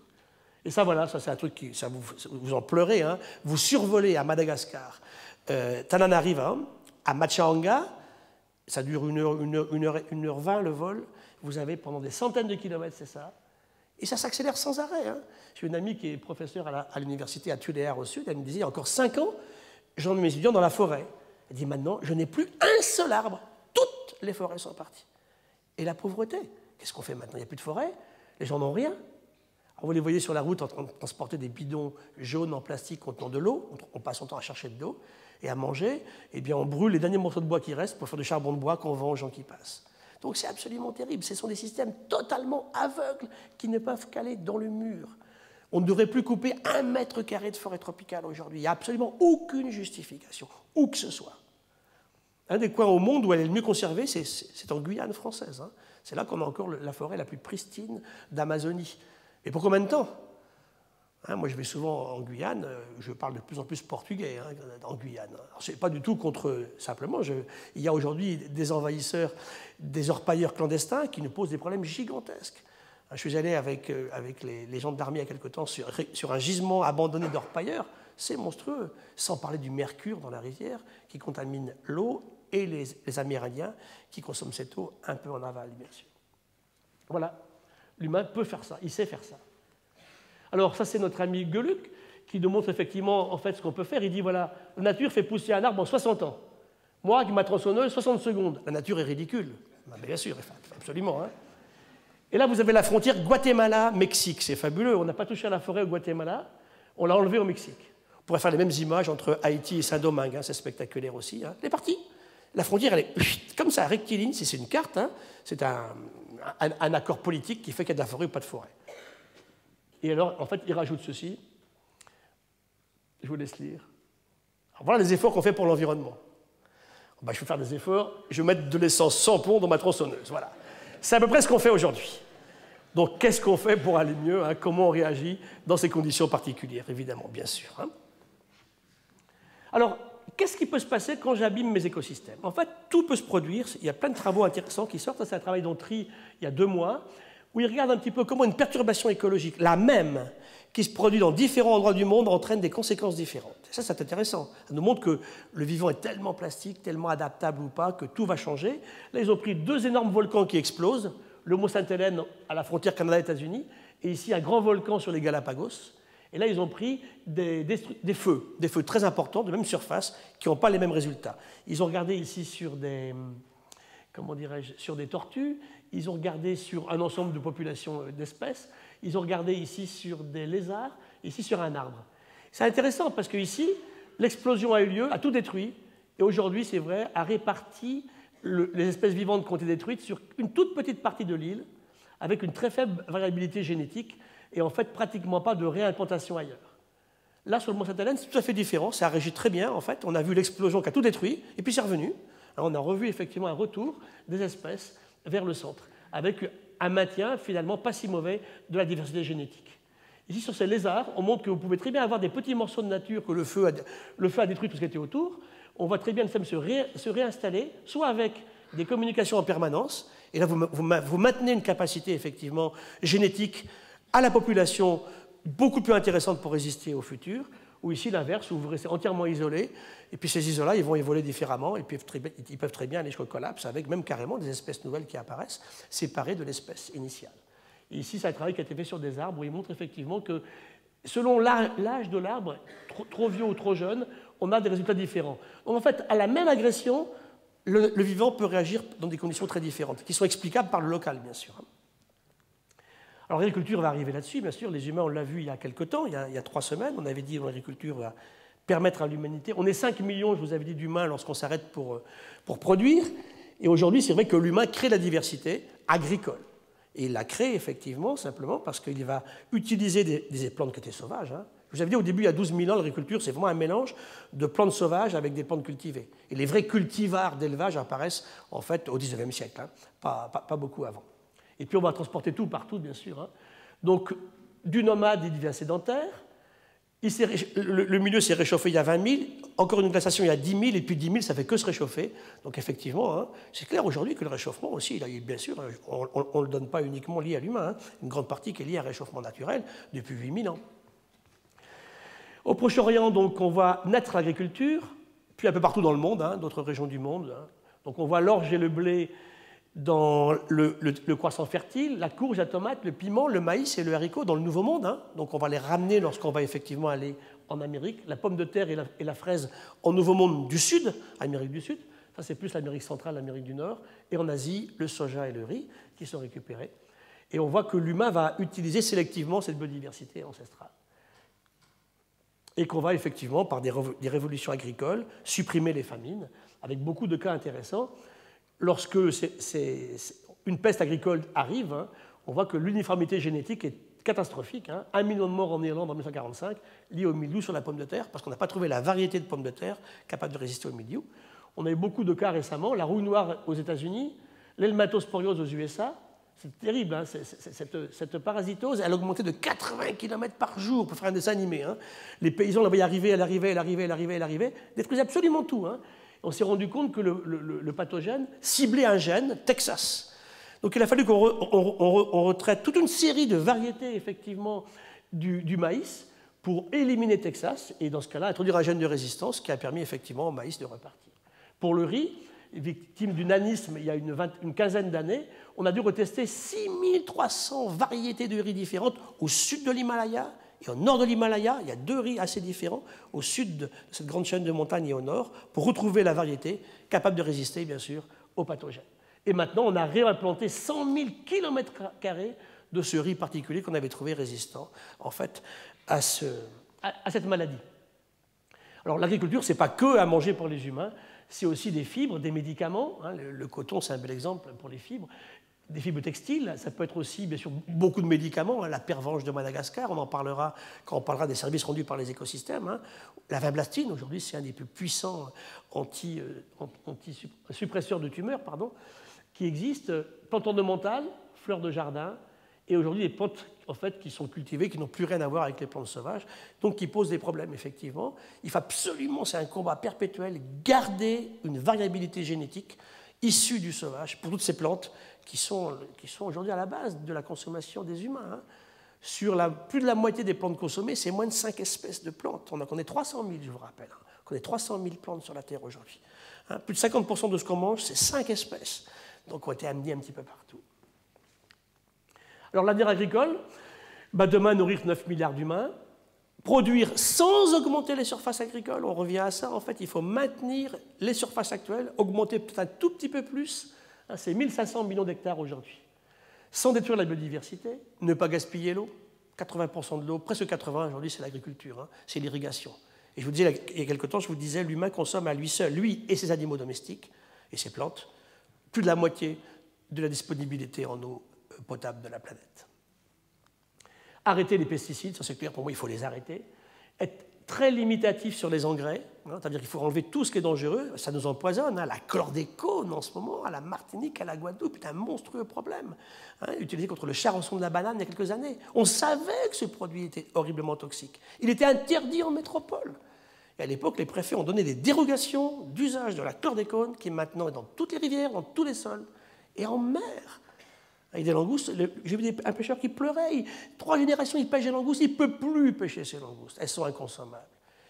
Et ça, voilà, ça, c'est un truc qui, ça vous en pleurez. Hein. Vous survolez à Madagascar, Tananariva, à Machanga, ça dure 1h20 le vol. Vous avez pendant des centaines de kilomètres, c'est ça. Et ça s'accélère sans arrêt. Hein. J'ai une amie qui est professeure à l'université à Tuléar au sud. Elle me disait, il y a encore 5 ans, j'emmène mes étudiants dans la forêt. Elle dit, maintenant, je n'ai plus un seul arbre. Toutes les forêts sont parties. Et la pauvreté, qu'est-ce qu'on fait maintenant? Il n'y a plus de forêt, les gens n'ont rien. Alors, vous les voyez sur la route en train de transporter des bidons jaunes en plastique contenant de l'eau. On passe son temps à chercher de l'eau et à manger. Eh bien, on brûle les derniers morceaux de bois qui restent pour faire du charbon de bois qu'on vend aux gens qui passent. Donc c'est absolument terrible. Ce sont des systèmes totalement aveugles qui ne peuvent qu'aller dans le mur. On ne devrait plus couper 1 mètre carré de forêt tropicale aujourd'hui. Il n'y a absolument aucune justification, où que ce soit. Un des coins au monde où elle est le mieux conservée, c'est en Guyane française. Hein. C'est là qu'on a encore la forêt la plus pristine d'Amazonie. Et pour combien de temps? Hein, moi, je vais souvent en Guyane, je parle de plus en plus portugais hein, en Guyane. Ce n'est pas du tout contre simplement. Il y a aujourd'hui des envahisseurs, des orpailleurs clandestins qui nous posent des problèmes gigantesques. Je suis allé avec les gens de l'armée il y a quelque temps sur un gisement abandonné d'orpailleurs. C'est monstrueux, sans parler du mercure dans la rivière qui contamine l'eau et les Amérindiens qui consomment cette eau un peu en aval, bien sûr. Voilà, l'humain peut faire ça, il sait faire ça. Alors ça, c'est notre ami Gueluc qui nous montre effectivement en fait, ce qu'on peut faire. Il dit, voilà, la nature fait pousser un arbre en 60 ans. Moi, avec ma tronçonneuse, 60 secondes. La nature est ridicule. Bien sûr, absolument. Hein. Et là, vous avez la frontière Guatemala-Mexique. C'est fabuleux. On n'a pas touché à la forêt au Guatemala. On l'a enlevée au Mexique. On pourrait faire les mêmes images entre Haïti et Saint-Domingue. Hein. C'est spectaculaire aussi. Hein. Elle est partie. La frontière, elle est comme ça, rectiligne. Si c'est une carte, hein, c'est un accord politique qui fait qu'il y a de la forêt ou pas de forêt. Et alors, en fait, il rajoute ceci. Je vous laisse lire. Alors, voilà les efforts qu'on fait pour l'environnement. Ben, je vais faire des efforts. Je vais mettre de l'essence sans plomb dans ma tronçonneuse. Voilà. C'est à peu près ce qu'on fait aujourd'hui. Donc, qu'est-ce qu'on fait pour aller mieux hein? Comment on réagit dans ces conditions particulières, évidemment, bien sûr. Hein. Alors, qu'est-ce qui peut se passer quand j'abîme mes écosystèmes? En fait, tout peut se produire. Il y a plein de travaux intéressants qui sortent. C'est un travail d'Ontry il y a 2 mois, où il regarde un petit peu comment une perturbation écologique, la même, qui se produit dans différents endroits du monde, entraîne des conséquences différentes. Et ça, c'est intéressant. Ça nous montre que le vivant est tellement plastique, tellement adaptable ou pas, que tout va changer. Là, ils ont pris 2 énormes volcans qui explosent, le mont Sainte-Hélène à la frontière Canada-États-Unis, et ici un grand volcan sur les Galapagos. Et là, ils ont pris des feux très importants, de même surface, qui n'ont pas les mêmes résultats. Ils ont regardé ici sur des, sur des tortues, ils ont regardé sur un ensemble de populations d'espèces, ils ont regardé ici sur des lézards, ici sur un arbre. C'est intéressant parce qu'ici, l'explosion a eu lieu, a tout détruit, et aujourd'hui, c'est vrai, a réparti les espèces vivantes qui ont été détruites sur une toute petite partie de l'île, avec une très faible variabilité génétique, et en fait pratiquement pas de réimplantation ailleurs. Là, sur le mont Sainte-Hélène, c'est tout à fait différent, ça a réagi très bien, en fait, on a vu l'explosion qui a tout détruit, et puis c'est revenu. Alors, on a revu effectivement un retour des espèces vers le centre, avec un maintien finalement pas si mauvais de la diversité génétique. Ici, sur ces lézards, on montre que vous pouvez très bien avoir des petits morceaux de nature que le feu a détruit tout ce qui était autour. On voit très bien le système se réinstaller, soit avec des communications en permanence, et là vous maintenez une capacité effectivement génétique à la population beaucoup plus intéressante pour résister au futur, ou ici l'inverse, où vous restez entièrement isolé, et puis ces isolats, ils vont évoluer différemment, et puis ils peuvent très bien aller jusqu'au collapse, avec même carrément des espèces nouvelles qui apparaissent, séparées de l'espèce initiale. Et ici, c'est un travail qui a été fait sur des arbres, où il montre effectivement que, selon l'âge de l'arbre, trop vieux ou trop jeune, on a des résultats différents. Donc en fait, à la même agression, le vivant peut réagir dans des conditions très différentes, qui sont explicables par le local, bien sûr. Alors l'agriculture va arriver là-dessus, bien sûr. Les humains, on l'a vu il y a quelque temps, il y a 3 semaines, on avait dit que l'agriculture va permettre à l'humanité. On est 5 millions, je vous avais dit, d'humains lorsqu'on s'arrête pour produire. Et aujourd'hui, c'est vrai que l'humain crée la diversité agricole. Et il la crée effectivement simplement parce qu'il va utiliser des plantes qui étaient sauvages. Hein. Je vous avais dit au début, il y a 12 000 ans, l'agriculture, c'est vraiment un mélange de plantes sauvages avec des plantes cultivées. Et les vrais cultivars d'élevage apparaissent en fait au XIXe siècle, hein, pas beaucoup avant. Et puis on va transporter tout partout, bien sûr. Hein. Donc, du nomade, il devient sédentaire. Le milieu s'est réchauffé il y a 20 000. Encore une glaciation il y a 10 000. Et puis 10 000, ça ne fait que se réchauffer. Donc effectivement, hein, c'est clair aujourd'hui que le réchauffement aussi, bien sûr, on ne le donne pas uniquement lié à l'humain. Hein. Une grande partie qui est liée à un réchauffement naturel depuis 8 000 ans. Au Proche-Orient, donc, on voit naître l'agriculture, puis un peu partout dans le monde, hein, d'autres régions du monde. Hein. Donc on voit l'orge et le blé dans le croissant fertile, la courge, la tomate, le piment, le maïs et le haricot dans le Nouveau Monde. Hein. Donc on va les ramener lorsqu'on va effectivement aller en Amérique. La pomme de terre et la fraise en Nouveau Monde du Sud, Amérique du Sud. Ça, c'est plus l'Amérique centrale, l'Amérique du Nord. Et en Asie, le soja et le riz qui sont récupérés. Et on voit que l'humain va utiliser sélectivement cette biodiversité ancestrale. Et qu'on va effectivement, par des révolutions agricoles, supprimer les famines, avec beaucoup de cas intéressants. Lorsque une peste agricole arrive, hein, on voit que l'uniformité génétique est catastrophique. Hein. 1 million de morts en Irlande en 1945, liés au mildiou sur la pomme de terre, parce qu'on n'a pas trouvé la variété de pommes de terre capable de résister au mildiou. On a eu beaucoup de cas récemment, la rouille noire aux États-Unis, l'helmatosporiose aux USA, C'est terrible, hein, cette parasitose, elle augmentait de 80 km par jour pour faire un dessin animé. Hein. Les paysans la voyaient arriver, elle arrivait, détruisait absolument tout. Hein. On s'est rendu compte que le pathogène ciblait un gène, Texas. Donc il a fallu qu'on retraite toute une série de variétés, effectivement, du maïs pour éliminer Texas, et dans ce cas-là, introduire un gène de résistance qui a permis, effectivement, au maïs de repartir. Pour le riz, victime du nanisme il y a une quinzaine d'années, on a dû retester 6300 variétés de riz différentes au sud de l'Himalaya et au nord de l'Himalaya. Il y a 2 riz assez différents au sud de cette grande chaîne de montagnes et au nord pour retrouver la variété capable de résister, bien sûr, aux pathogènes. Et maintenant, on a réimplanté 100 000 km² de ce riz particulier qu'on avait trouvé résistant, en fait, à cette maladie. Alors, l'agriculture, ce n'est pas que à manger pour les humains, c'est aussi des fibres, des médicaments. Hein, le coton, c'est un bel exemple pour les fibres. Des fibres textiles, ça peut être aussi, bien sûr, beaucoup de médicaments. Hein, la pervenche de Madagascar, on en parlera quand on parlera des services rendus par les écosystèmes. Hein. La vinblastine, aujourd'hui, c'est un des plus puissants suppresseurs de tumeurs qui existent. Plantes ornementales, fleurs de jardin, et aujourd'hui des plantes en fait, qui sont cultivées, qui n'ont plus rien à voir avec les plantes sauvages, donc qui posent des problèmes, effectivement. Il faut absolument, c'est un combat perpétuel, garder une variabilité génétique issue du sauvage pour toutes ces plantes qui sont aujourd'hui à la base de la consommation des humains. Hein. Sur plus de la moitié des plantes consommées, c'est moins de 5 espèces de plantes. On connaît 300 000, je vous rappelle. Hein. On connaît 300 000 plantes sur la Terre aujourd'hui. Hein. Plus de 50% de ce qu'on mange, c'est 5 espèces. Donc on a été amenés un petit peu partout. Alors l'avenir agricole, demain nourrir 9 milliards d'humains, produire sans augmenter les surfaces agricoles, on revient à ça, en fait, il faut maintenir les surfaces actuelles, augmenter peut-être un tout petit peu plus, hein, c'est 1500 millions d'hectares aujourd'hui, sans détruire la biodiversité, ne pas gaspiller l'eau, 80% de l'eau, presque 80% aujourd'hui, c'est l'agriculture, hein, c'est l'irrigation. Et je vous disais, il y a quelque temps, je vous disais, l'humain consomme à lui seul, lui et ses animaux domestiques, et ses plantes, plus de la moitié de la disponibilité en eau potable de la planète. Arrêter les pesticides, ça c'est clair, pour moi il faut les arrêter. Être très limitatif sur les engrais, hein, c'est-à-dire qu'il faut enlever tout ce qui est dangereux, ça nous empoisonne. Hein, la chlordécone en ce moment, à la Martinique, à la Guadeloupe, c'est un monstrueux problème. Hein, utilisé contre le charançon de la banane il y a quelques années. On savait que ce produit était horriblement toxique. Il était interdit en métropole. Et à l'époque, les préfets ont donné des dérogations d'usage de la chlordécone qui maintenant est dans toutes les rivières, dans tous les sols et en mer. Avec des langoustes, j'ai vu un pêcheur qui pleurait. 3 générations, il pêche des langoustes, il ne peut plus pêcher ces langoustes. Elles sont inconsommables.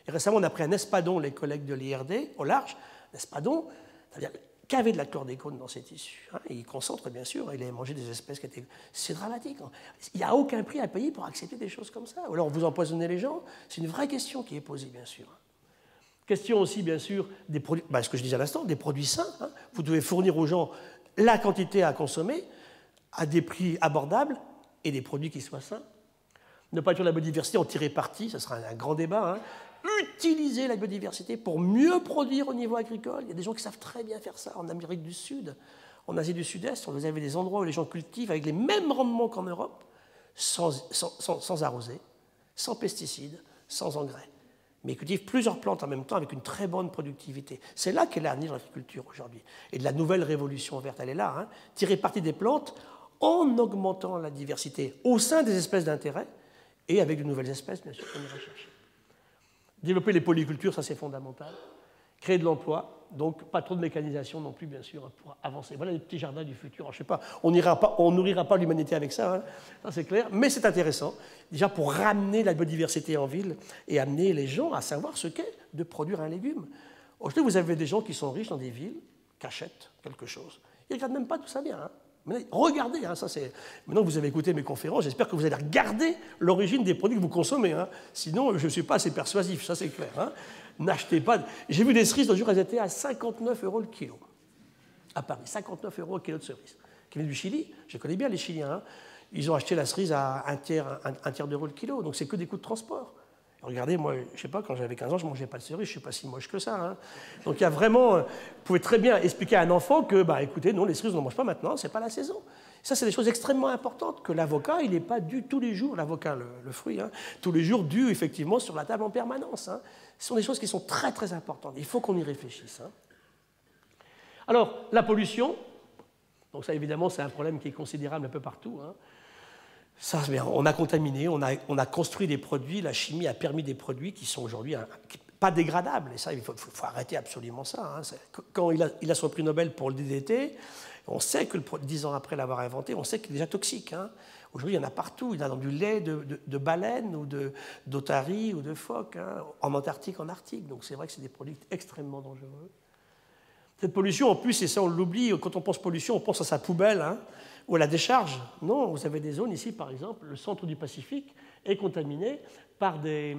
Et récemment, on a pris un espadon, les collègues de l'IRD, au large. L'espadon, c'est-à-dire qu'il avait de la chlordécone dans ses tissus. Hein, et il concentre, bien sûr, il avait mangé des espèces qui étaient... C'est dramatique. Hein. Il n'y a aucun prix à payer pour accepter des choses comme ça. Ou alors, vous empoisonnez les gens. C'est une vraie question qui est posée, bien sûr. Question aussi, bien sûr, des produits, ce que je disais à l'instant, des produits sains. Hein. Vous devez fournir aux gens la quantité à consommer, à des prix abordables et des produits qui soient sains. Ne pas tuer la biodiversité, en tirer parti, ce sera un grand débat. Hein. Utiliser la biodiversité pour mieux produire au niveau agricole. Il y a des gens qui savent très bien faire ça en Amérique du Sud, en Asie du Sud-Est. Vous avez des endroits où les gens cultivent avec les mêmes rendements qu'en Europe, sans arroser, sans pesticides, sans engrais. Mais ils cultivent plusieurs plantes en même temps avec une très bonne productivité. C'est là qu'est l'avenir de l'agriculture aujourd'hui. Et de la nouvelle révolution verte, elle est là. Hein. Tirer parti des plantes en augmentant la diversité au sein des espèces d'intérêt et avec de nouvelles espèces, bien sûr, qu'on ira chercher. Développer les polycultures, ça c'est fondamental. Créer de l'emploi, donc pas trop de mécanisation non plus, bien sûr, pour avancer. Voilà les petits jardins du futur. Alors, je ne sais pas, on nourrira pas l'humanité avec ça, hein, ça c'est clair, mais c'est intéressant, déjà pour ramener la biodiversité en ville et amener les gens à savoir ce qu'est de produire un légume. Aujourd'hui, vous avez des gens qui sont riches dans des villes, qui achètent quelque chose. Ils ne regardent même pas d'où ça vient. Hein. Mais regardez, hein, ça c'est... Maintenant que vous avez écouté mes conférences, j'espère que vous allez regarder l'origine des produits que vous consommez. Hein. Sinon, je ne suis pas assez persuasif, ça c'est clair. Hein. N'achetez pas... J'ai vu des cerises, l'autre jour, elles étaient à 59 € le kilo. À Paris, 59 € le kilo de cerises. Qui viennent du Chili, je connais bien les Chiliens. Hein. Ils ont acheté la cerise à un tiers d'euro le kilo, donc c'est que des coûts de transport. Regardez, moi, je ne sais pas, quand j'avais 15 ans, je ne mangeais pas de cerises, je ne suis pas si moche que ça. Hein. Donc il y a vraiment... Vous pouvez très bien expliquer à un enfant que, écoutez, non, les cerises, on ne mange pas maintenant, ce n'est pas la saison. Ça, c'est des choses extrêmement importantes, que l'avocat, il n'est pas dû tous les jours, l'avocat, le fruit, hein, tous les jours dû, effectivement, sur la table en permanence. Hein. Ce sont des choses qui sont très, très importantes. Il faut qu'on y réfléchisse. Hein. Alors, la pollution, Donc ça, évidemment, c'est un problème qui est considérable un peu partout. Hein. Ça, on a contaminé, on a construit des produits, la chimie a permis des produits qui sont aujourd'hui pas dégradables. Et ça, il faut arrêter absolument ça. Hein. Quand il a son prix Nobel pour le DDT, on sait que 10 ans après l'avoir inventé, on sait qu'il est déjà toxique. Hein. Aujourd'hui, il y en a partout. Il y en a dans du lait de baleine ou d'otarie ou de phoque, hein, en Antarctique, en Arctique. Donc c'est vrai que c'est des produits extrêmement dangereux. Cette pollution, en plus, et ça on l'oublie, quand on pense pollution, on pense à sa poubelle hein, ou à la décharge. Non, vous avez des zones ici, par exemple, le centre du Pacifique est contaminé par des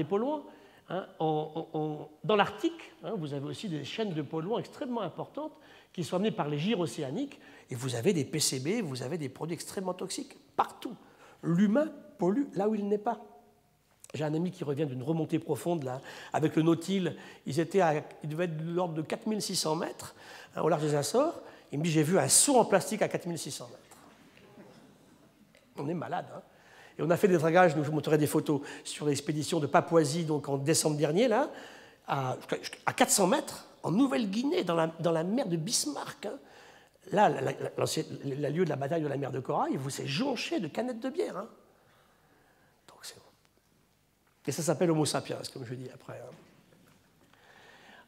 polluants. Hein. Dans l'Arctique, hein, vous avez aussi des chaînes de polluants extrêmement importantes qui sont amenées par les gyres océaniques, et vous avez des PCB, vous avez des produits extrêmement toxiques partout. L'humain pollue là où il n'est pas. J'ai un ami qui revient d'une remontée profonde là, avec le Nautile. Ils devaient être de l'ordre de 4600 mètres hein, au large des Açores. Il me dit, j'ai vu un seau en plastique à 4600 mètres. On est malade. Hein. Et on a fait des dragages, je vous montrerai des photos, sur l'expédition de Papouasie, donc en décembre dernier, là, à 400 mètres, en Nouvelle-Guinée, dans la mer de Bismarck. Hein. Là, le lieu de la bataille de la mer de Corail, vous s'est jonché de canettes de bière. Hein. Donc c'est bon. Et ça s'appelle Homo sapiens, comme je dis après. Hein.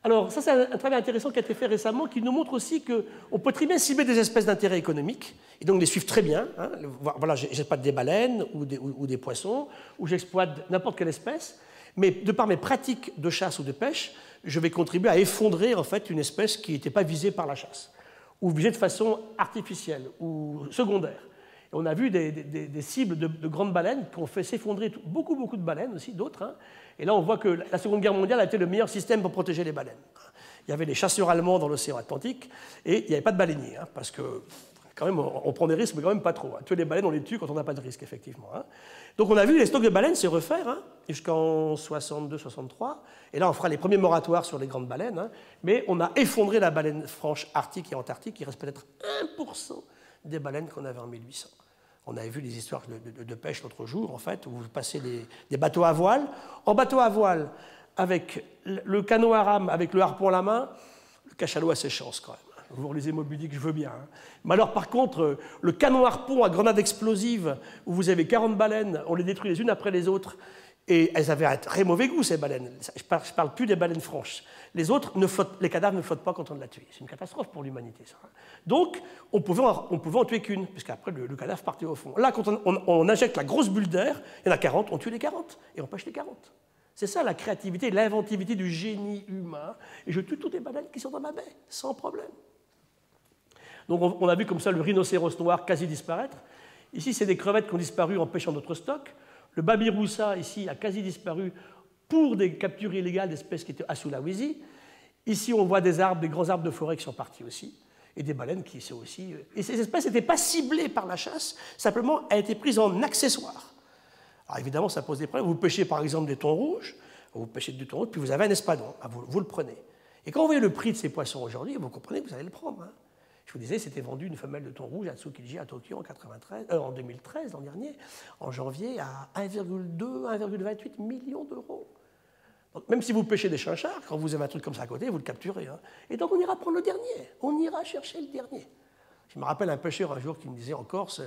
Alors, ça, c'est un travail intéressant qui a été fait récemment, qui nous montre aussi qu'on peut très bien cibler des espèces d'intérêt économique, et donc les suivre très bien. Hein. Voilà, j'exploite des baleines ou des poissons, ou j'exploite n'importe quelle espèce, mais de par mes pratiques de chasse ou de pêche, je vais contribuer à effondrer en fait, une espèce qui n'était pas visée par la chasse, ou visée de façon artificielle ou secondaire. Et on a vu des cibles de grandes baleines qui ont fait s'effondrer beaucoup de baleines aussi, d'autres. Hein. Et là, on voit que la Seconde Guerre mondiale a été le meilleur système pour protéger les baleines. Il y avait les chasseurs allemands dans l'océan Atlantique et il n'y avait pas de baleiniers, hein, parce que quand même, on prend des risques, mais quand même pas trop. Hein. Tuer les baleines, on les tue quand on n'a pas de risque, effectivement. Hein. Donc on a vu les stocks de baleines se refaire hein, jusqu'en 62-63. Et là, on fera les premiers moratoires sur les grandes baleines. Hein, mais on a effondré la baleine franche arctique et antarctique. Il reste peut-être 1% des baleines qu'on avait en 1800. On avait vu les histoires de pêche l'autre jour, en fait, où vous passez des bateaux à voile. En bateau à voile, avec le canot à rame, avec le harpon à la main, le cachalot a ses chances quand même. Vous relisez Moby Dick, je veux bien. Hein. Mais alors, par contre, le canon harpon à grenade explosive, où vous avez 40 baleines, on les détruit les unes après les autres, et elles avaient un très mauvais goût, ces baleines. Je parle plus des baleines franches. Les autres, les cadavres ne flottent pas quand on l'a tué. C'est une catastrophe pour l'humanité, ça. Donc, on pouvait en tuer qu'une, puisqu'après, le cadavre partait au fond. Là, quand on injecte la grosse bulle d'air, il y en a 40, on tue les 40, et on pêche les 40. C'est ça la créativité, l'inventivité du génie humain. Et je tue toutes les baleines qui sont dans ma baie, sans problème. Donc on a vu comme ça le rhinocéros noir quasi disparaître. Ici, c'est des crevettes qui ont disparu en pêchant notre stock. Le babiroussa, ici, a quasi disparu pour des captures illégales d'espèces qui étaient à Sulawesi. Ici, on voit des arbres, des grands arbres de forêt qui sont partis aussi, et des baleines qui sont aussi... Et ces espèces n'étaient pas ciblées par la chasse, simplement, elles étaient prises en accessoire. Alors évidemment, ça pose des problèmes. Vous pêchez par exemple des thons rouges, vous pêchez du thon rouge, puis vous avez un espadon, vous le prenez. Et quand vous voyez le prix de ces poissons aujourd'hui, vous comprenez que vous allez le prendre. Hein. Je vous disais, c'était vendu une femelle de thon rouge à Tsukiji à Tokyo en 2013, l'an dernier, en janvier, à 1,28 million d'euros. Donc, même si vous pêchez des chinchards, quand vous avez un truc comme ça à côté, vous le capturez. Hein. Et donc on ira prendre le dernier, on ira chercher le dernier. Je me rappelle un pêcheur un jour qui me disait en Corse,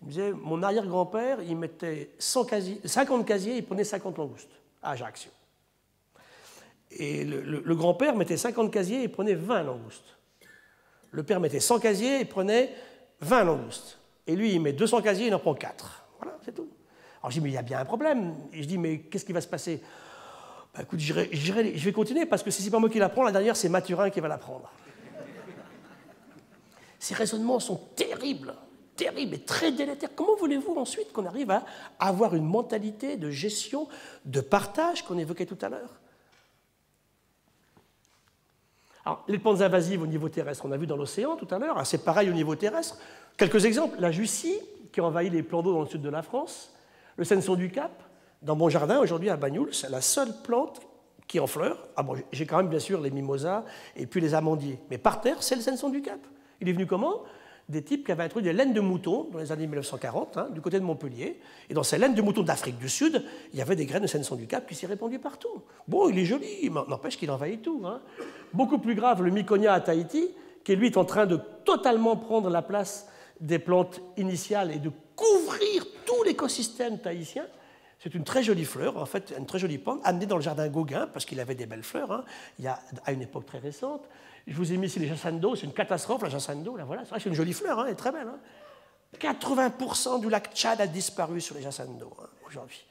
il me disait, mon arrière-grand-père, il mettait 50 casiers, il prenait 50 langoustes à Ajaccio. Et le grand-père mettait 50 casiers, il prenait 20 langoustes. Le père mettait 100 casiers et prenait 20 langoustes. Et lui, il met 200 casiers, il en prend 4. Voilà, c'est tout. Alors je dis, mais il y a bien un problème. Et je dis, mais qu'est-ce qui va se passer? Ben, écoute, je vais continuer, parce que si ce n'est pas moi qui la prends, la dernière, c'est Mathurin qui va la prendre. Ces raisonnements sont terribles et très délétères. Comment voulez-vous ensuite qu'on arrive à avoir une mentalité de gestion, de partage qu'on évoquait tout à l'heure? Alors, les plantes invasives au niveau terrestre, on a vu dans l'océan tout à l'heure, c'est pareil au niveau terrestre. Quelques exemples, la Jussie, qui envahit les plans d'eau dans le sud de la France, le Senson du Cap, dans mon jardin, aujourd'hui à Bagnoul, c'est la seule plante qui est en fleurs. Ah bon, j'ai quand même bien sûr les mimosas et puis les amandiers, mais par terre, c'est le Senson du Cap. Il est venu comment? Des types qui avaient introduit des laines de mouton dans les années 1940, hein, du côté de Montpellier. Et dans ces laines de mouton d'Afrique du Sud, il y avait des graines de Senson du Cap qui s'y répandues partout. Bon, il est joli, mais n'empêche qu'il envahit tout. Hein. Beaucoup plus grave, le Myconia à Tahiti, qui lui est en train de totalement prendre la place des plantes initiales et de couvrir tout l'écosystème tahitien. C'est une très jolie fleur, en fait, une très jolie plante, amenée dans le jardin Gauguin, parce qu'il avait des belles fleurs, hein, à une époque très récente. Je vous ai mis ici les jassandes d'eau, c'est une catastrophe, la jassane d'eau, là, voilà. C'est vrai que c'est une jolie fleur, hein, elle est très belle. Hein. 80% du lac Tchad a disparu sur les jassandes d'eau, hein, aujourd'hui.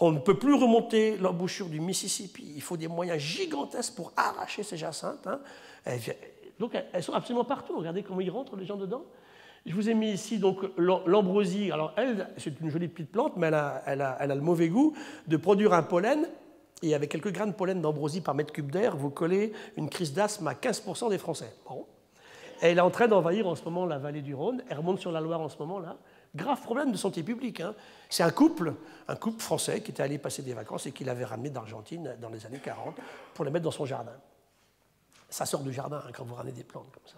On ne peut plus remonter l'embouchure du Mississippi. Il faut des moyens gigantesques pour arracher ces jacinthes. Hein. Donc, elles sont absolument partout. Regardez comment ils rentrent, les gens, dedans. Je vous ai mis ici donc l'ambroisie. Alors, elle, c'est une jolie petite plante, mais elle a le mauvais goût de produire un pollen. Et avec quelques grains de pollen d'ambroisie par mètre cube d'air, vous collez une crise d'asthme à 15% des Français. Bon. Elle est en train d'envahir en ce moment la vallée du Rhône. Elle remonte sur la Loire en ce moment, là. Grave problème de santé publique. Hein. C'est un couple français qui était allé passer des vacances et qui l'avait ramené d'Argentine dans les années 40 pour les mettre dans son jardin. Ça sort du jardin hein, quand vous ramenez des plantes comme ça.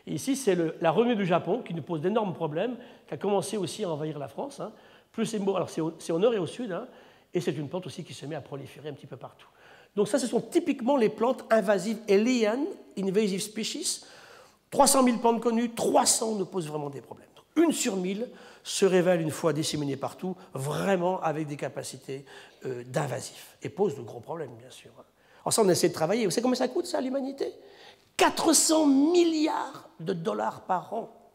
Et ici, c'est la renée du Japon qui nous pose d'énormes problèmes, qui a commencé aussi à envahir la France. Hein. Plus alors c'est au nord et au sud, hein, et c'est une plante aussi qui se met à proliférer un petit peu partout. Donc ça, ce sont typiquement les plantes invasives Elian, invasive species. 300 000 plantes connues, 300 nous posent vraiment des problèmes. Donc, 1 sur 1000 se révèle une fois disséminée partout, vraiment avec des capacités d'invasifs, et pose de gros problèmes, bien sûr. Alors ça, on essaie de travailler. Vous savez combien ça coûte, ça, à l'humanité? 400 milliards de dollars par an.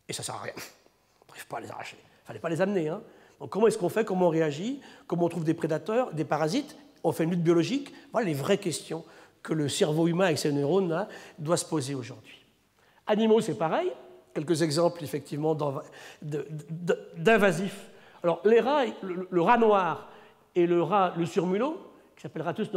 Et ça ne sert à rien. On n'arrive pas à les arracher. Il ne fallait pas les amener. Hein. Donc comment est-ce qu'on fait? Comment on réagit? Comment on trouve des prédateurs, des parasites? On fait une lutte biologique. Voilà les vraies questions que le cerveau humain avec ses neurones là, doit se poser aujourd'hui. Animaux, c'est pareil. Quelques exemples, effectivement, d'invasifs. Alors, les rats, le rat noir et le surmulot, qui s'appelle Rattus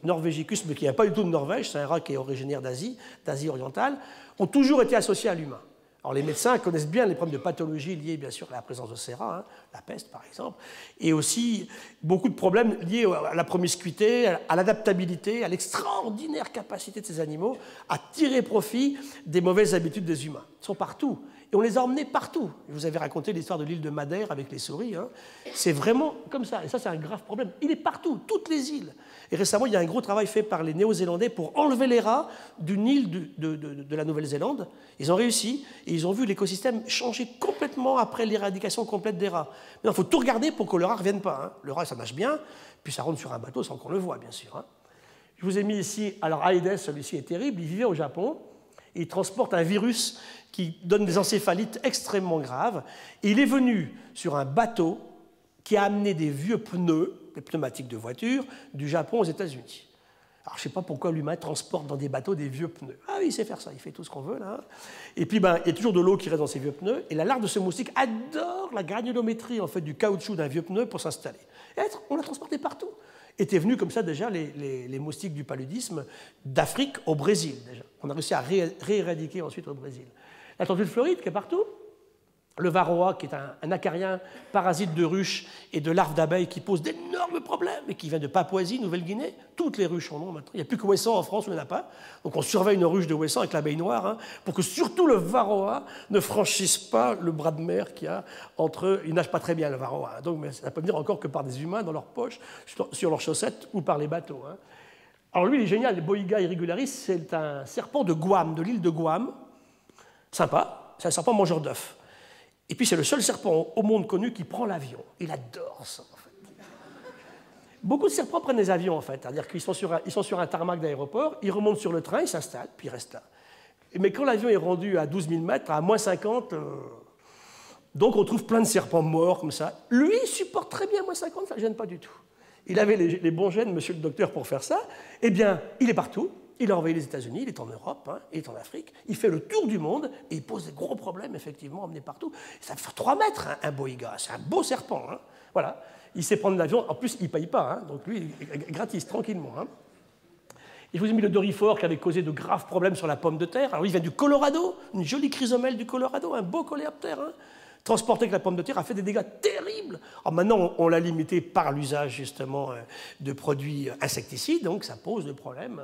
norvegicus, mais qui n'est pas du tout de Norvège, c'est un rat qui est originaire d'Asie orientale, ont toujours été associés à l'humain. Alors, les médecins connaissent bien les problèmes de pathologie liés, bien sûr, à la présence de ces rats, hein, la peste, par exemple, et aussi beaucoup de problèmes liés à la promiscuité, à l'adaptabilité, à l'extraordinaire capacité de ces animaux à tirer profit des mauvaises habitudes des humains. Ils sont partout, et on les a emmenés partout. Je vous avais raconté l'histoire de l'île de Madère avec les souris. Hein. C'est vraiment comme ça, et ça, c'est un grave problème. Il est partout, toutes les îles. Et récemment, il y a un gros travail fait par les Néo-Zélandais pour enlever les rats d'une île de la Nouvelle-Zélande. Ils ont réussi et ils ont vu l'écosystème changer complètement après l'éradication complète des rats. Mais il faut tout regarder pour que le rat ne revienne pas. Hein. Le rat, ça nage bien, puis ça rentre sur un bateau sans qu'on le voie, bien sûr. Hein. Je vous ai mis ici, alors Aedes, celui-ci est terrible, il vivait au Japon, et il transporte un virus qui donne des encéphalites extrêmement graves. Et il est venu sur un bateau qui a amené des vieux pneus, des pneumatiques de voiture, du Japon aux États-Unis. Alors, je ne sais pas pourquoi l'humain transporte dans des bateaux des vieux pneus. Ah oui, il sait faire ça, il fait tout ce qu'on veut, là. Et puis, il y a toujours de l'eau qui reste dans ces vieux pneus, et la larve de ce moustique adore la granulométrie, en fait, du caoutchouc d'un vieux pneu pour s'installer. Et on l'a transporté partout. Étaient venus comme ça, déjà, les moustiques du paludisme d'Afrique au Brésil, déjà. On a réussi à rééradiquer ensuite au Brésil. La tortue de Floride, qui est partout. Le varroa, qui est un acarien parasite de ruches et de larves d'abeilles qui pose d'énormes problèmes et qui vient de Papouasie, Nouvelle-Guinée. Toutes les ruches en ont maintenant. Il n'y a plus que Ouessant en France, où il n'y en a pas. Donc on surveille une ruche de Ouessant avec l'abeille noire hein, pour que surtout le varroa ne franchisse pas le bras de mer qu'il y a entre eux. Il nage pas très bien, le varroa. Donc mais ça peut venir encore que par des humains dans leurs poches, sur leurs chaussettes ou par les bateaux. Hein. Alors lui, il est génial. Le Boiga irregularis, c'est un serpent de Guam, de l'île de Guam. Sympa. C'est un serpent mangeur d'œufs. Et puis c'est le seul serpent au monde connu qui prend l'avion. Il adore ça, en fait. Beaucoup de serpents prennent des avions, en fait. C'est-à-dire qu'ils sont sur un tarmac d'aéroport, ils remontent sur le train, ils s'installent, puis ils restent là. Mais quand l'avion est rendu à 12 000 mètres, à moins 50, donc on trouve plein de serpents morts, comme ça. Lui, il supporte très bien moins 50, ça ne gêne pas du tout. Il avait les bons gènes, monsieur le docteur, pour faire ça. Eh bien, il est partout. Il a envahi les États-Unis, il est en Europe, hein, il est en Afrique, il fait le tour du monde et il pose des gros problèmes, effectivement, emmenés partout. Ça fait 3 mètres, hein, un boiga, c'est un beau serpent. Hein. Voilà. Il sait prendre l'avion, en plus, il ne paye pas, hein, donc lui, gratis, tranquillement. Hein. Et je vous ai mis le doryphore qui avait causé de graves problèmes sur la pomme de terre. Alors, il vient du Colorado, une jolie chrysomèle du Colorado, un beau coléoptère. Hein. Transporté avec la pomme de terre a fait des dégâts terribles. Alors maintenant, on l'a limité par l'usage, justement, de produits insecticides, donc ça pose des problèmes.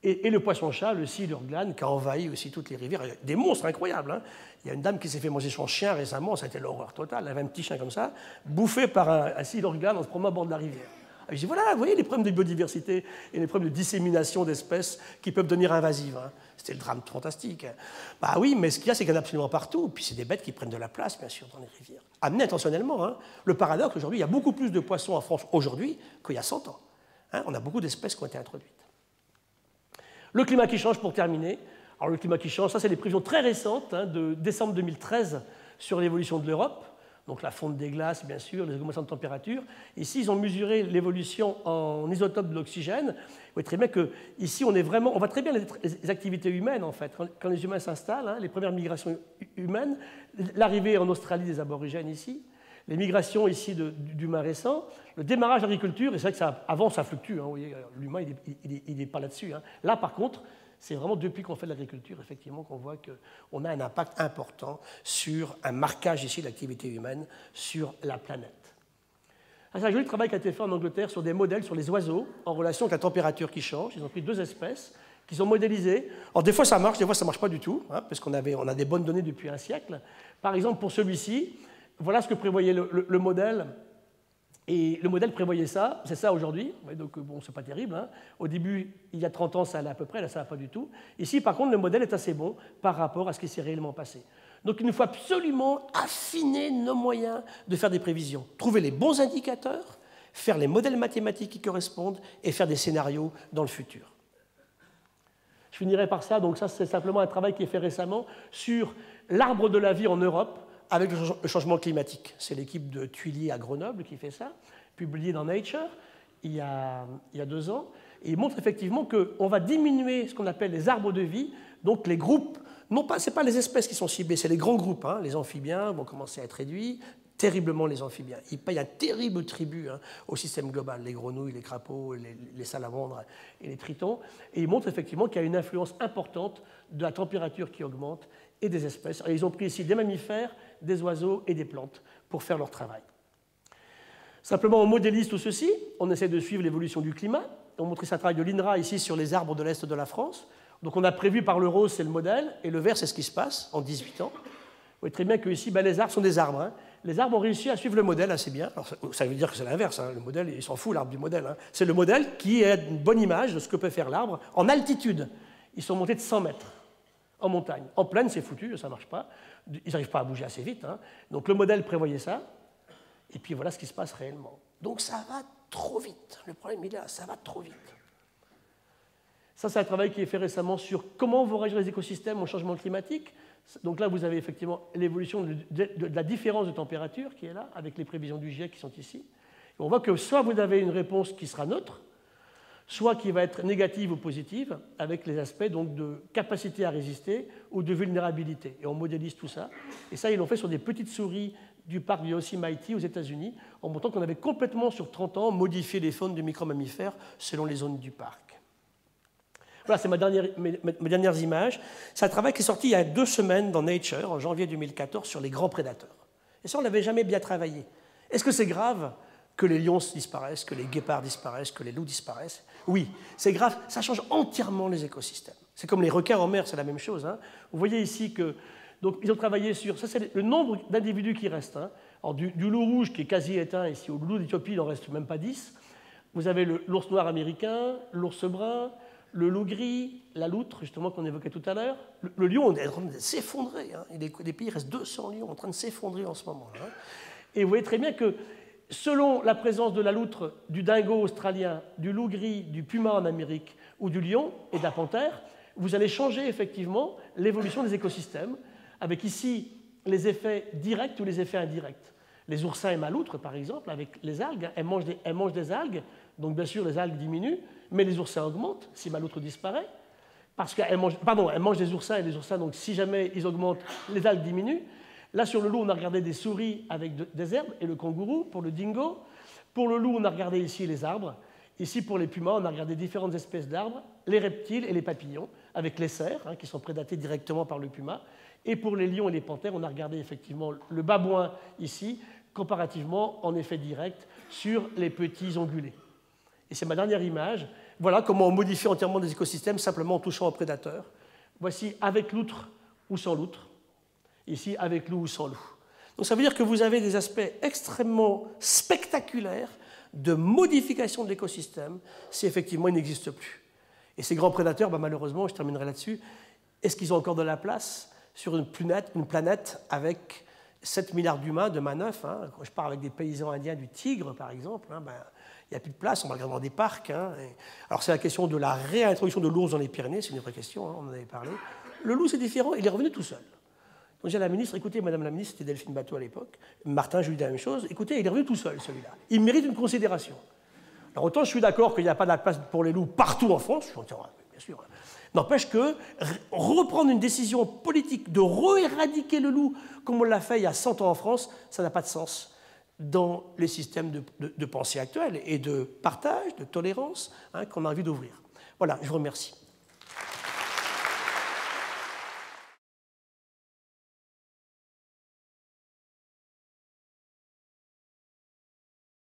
Et le poisson-chat, le silurglane, qui a envahi aussi toutes les rivières. Des monstres incroyables. Hein. Il y a une dame qui s'est fait manger son chien récemment, ça a été l'horreur totale. Elle avait un petit chien comme ça, bouffé par un silurglane en se promenant au bord de la rivière. Et je dis, voilà, vous voyez les problèmes de biodiversité et les problèmes de dissémination d'espèces qui peuvent devenir invasives. Hein. C'était le drame fantastique. Bah oui, mais ce qu'il y a, c'est qu'il y en a absolument partout. Puis c'est des bêtes qui prennent de la place, bien sûr, dans les rivières. Amenées intentionnellement. Hein. Le paradoxe, aujourd'hui, il y a beaucoup plus de poissons en France aujourd'hui qu'il y a 100 ans. Hein. On a beaucoup d'espèces qui ont été introduites. Le climat qui change, pour terminer. Alors le climat qui change, ça c'est des prévisions très récentes, hein, de décembre 2013 sur l'évolution de l'Europe. Donc la fonte des glaces, bien sûr, les augmentations de température. Ici, ils ont mesuré l'évolution en isotopes de l'oxygène. Vous voyez très bien qu'ici, on voit très bien les activités humaines, en fait. Quand les humains s'installent, hein, les premières migrations humaines, l'arrivée en Australie des aborigènes ici, les migrations ici d'humains récents, le démarrage de l'agriculture, et c'est vrai que avant, ça fluctue. Hein, vous voyez, l'humain, il n'est pas là-dessus. Hein. Là, par contre, c'est vraiment depuis qu'on fait de l'agriculture, effectivement, qu'on voit qu'on a un impact important sur un marquage ici de l'activité humaine sur la planète. C'est un joli travail qui a été fait en Angleterre sur des modèles sur les oiseaux en relation avec la température qui change. Ils ont pris 2 espèces qu'ils ont modélisées. Alors des fois ça marche, des fois ça ne marche pas du tout, hein, parce qu'on a des bonnes données depuis un siècle. Par exemple, pour celui-ci, voilà ce que prévoyait le modèle. Et le modèle prévoyait ça, c'est ça aujourd'hui, donc bon, c'est pas terrible. Hein. Au début, il y a 30 ans, ça allait à peu près, là ça va pas du tout. Ici, par contre, le modèle est assez bon par rapport à ce qui s'est réellement passé. Donc il nous faut absolument affiner nos moyens de faire des prévisions, trouver les bons indicateurs, faire les modèles mathématiques qui correspondent et faire des scénarios dans le futur. Je finirai par ça, donc ça c'est simplement un travail qui est fait récemment sur l'arbre de la vie en Europe, avec le changement climatique. C'est l'équipe de Tuillier à Grenoble qui fait ça, publié dans Nature il y a 2 ans. Et il montre effectivement qu'on va diminuer ce qu'on appelle les arbres de vie, donc les groupes. Ce n'est pas les espèces qui sont ciblées, c'est les grands groupes. Hein. Les amphibiens vont commencer à être réduits, terriblement les amphibiens. Il paye un terrible tribut au système global, les grenouilles, les crapauds, les salamandres et les tritons. Et il montre effectivement qu'il y a une influence importante de la température qui augmente et des espèces. Et ils ont pris ici des mammifères, des oiseaux et des plantes pour faire leur travail. Simplement, on modélise tout ceci, on essaie de suivre l'évolution du climat. On montre un travail de l'INRA ici sur les arbres de l'Est de la France. Donc on a prévu par le rose, c'est le modèle, et le vert, c'est ce qui se passe en 18 ans. Vous voyez très bien que ici, les arbres sont des arbres. Hein. Les arbres ont réussi à suivre le modèle assez bien. Alors, ça veut dire que c'est l'inverse. Hein. Le modèle, il s'en fout, l'arbre du modèle. Hein. C'est le modèle qui est une bonne image de ce que peut faire l'arbre en altitude. Ils sont montés de 100 mètres. En montagne. En plaine, c'est foutu, ça ne marche pas. Ils n'arrivent pas à bouger assez vite. Hein. Donc le modèle prévoyait ça. Et puis voilà ce qui se passe réellement. Donc ça va trop vite. Le problème, il est là, ça va trop vite. Ça, c'est un travail qui est fait récemment sur comment vont réagir les écosystèmes au changement climatique. Donc là, vous avez effectivement l'évolution de la différence de température qui est là, avec les prévisions du GIEC qui sont ici. Et on voit que soit vous avez une réponse qui sera neutre, soit qui va être négative ou positive, avec les aspects donc, de capacité à résister ou de vulnérabilité. Et on modélise tout ça. Et ça, ils l'ont fait sur des petites souris du parc de Yosemite aux États-Unis, en montrant qu'on avait complètement, sur 30 ans, modifié les faunes de micromammifères selon les zones du parc. Voilà, c'est mes dernières images. C'est un travail qui est sorti il y a 2 semaines dans Nature, en janvier 2014, sur les grands prédateurs. Et ça, on n'avait jamais bien travaillé. Est-ce que c'est grave que les lions disparaissent, que les guépards disparaissent, que les loups disparaissent? Oui, c'est grave, ça change entièrement les écosystèmes. C'est comme les requins en mer, c'est la même chose. Hein. Vous voyez ici que... Donc, ils ont travaillé sur... Ça, c'est le nombre d'individus qui restent. Hein. Alors, du loup rouge qui est quasi éteint ici, au loup d'Éthiopie, il n'en reste même pas 10. Vous avez l'ours noir américain, l'ours brun, le loup gris, la loutre, justement, qu'on évoquait tout à l'heure. Le lion est en train de s'effondrer. Hein. Des pays, il reste 200 lions en train de s'effondrer en ce moment. Hein. Et vous voyez très bien que selon la présence de la loutre, du dingo australien, du loup gris, du puma en Amérique ou du lion et de la panthère, vous allez changer effectivement l'évolution des écosystèmes, avec ici les effets directs ou les effets indirects. Les oursins et maloutres, par exemple, avec les algues, elles mangent des algues, donc bien sûr les algues diminuent, mais les oursins augmentent si maloutre disparaît, parce qu'elles mangent des oursins, et les oursins, donc si jamais ils augmentent, les algues diminuent. Là, sur le loup, on a regardé des souris avec des herbes et le kangourou pour le dingo. Pour le loup, on a regardé ici les arbres. Ici, pour les pumas, on a regardé différentes espèces d'arbres, les reptiles et les papillons, avec les cerfs, hein, qui sont prédatés directement par le puma. Et pour les lions et les panthères, on a regardé effectivement le babouin ici, comparativement, en effet direct, sur les petits ongulés. Et c'est ma dernière image. Voilà comment on modifie entièrement des écosystèmes simplement en touchant aux prédateurs. Voici avec loutre ou sans loutre. Ici, avec loup ou sans loup. Donc ça veut dire que vous avez des aspects extrêmement spectaculaires de modification de l'écosystème si effectivement il n'existe plus. Et ces grands prédateurs, malheureusement, je terminerai là-dessus, est-ce qu'ils ont encore de la place sur une planète avec 7 milliards d'humains, de manœufs, hein. Quand je parle avec des paysans indiens du Tigre, par exemple, hein, il n'y a plus de place, on va regarder dans des parcs. Hein, alors c'est la question de la réintroduction de l'ours dans les Pyrénées, c'est une vraie question, hein, on en avait parlé. Le loup, c'est différent, il est revenu tout seul. Donc j'ai dit à la ministre, écoutez, madame la ministre, c'était Delphine Bateau à l'époque, Martin, je lui dis la même chose, écoutez, il est revenu tout seul, celui-là. Il mérite une considération. Alors autant je suis d'accord qu'il n'y a pas de la place pour les loups partout en France, bien sûr. N'empêche que reprendre une décision politique de éradiquer le loup, comme on l'a fait il y a 100 ans en France, ça n'a pas de sens dans les systèmes de pensée actuels et de partage, de tolérance, hein, qu'on a envie d'ouvrir. Voilà, je vous remercie.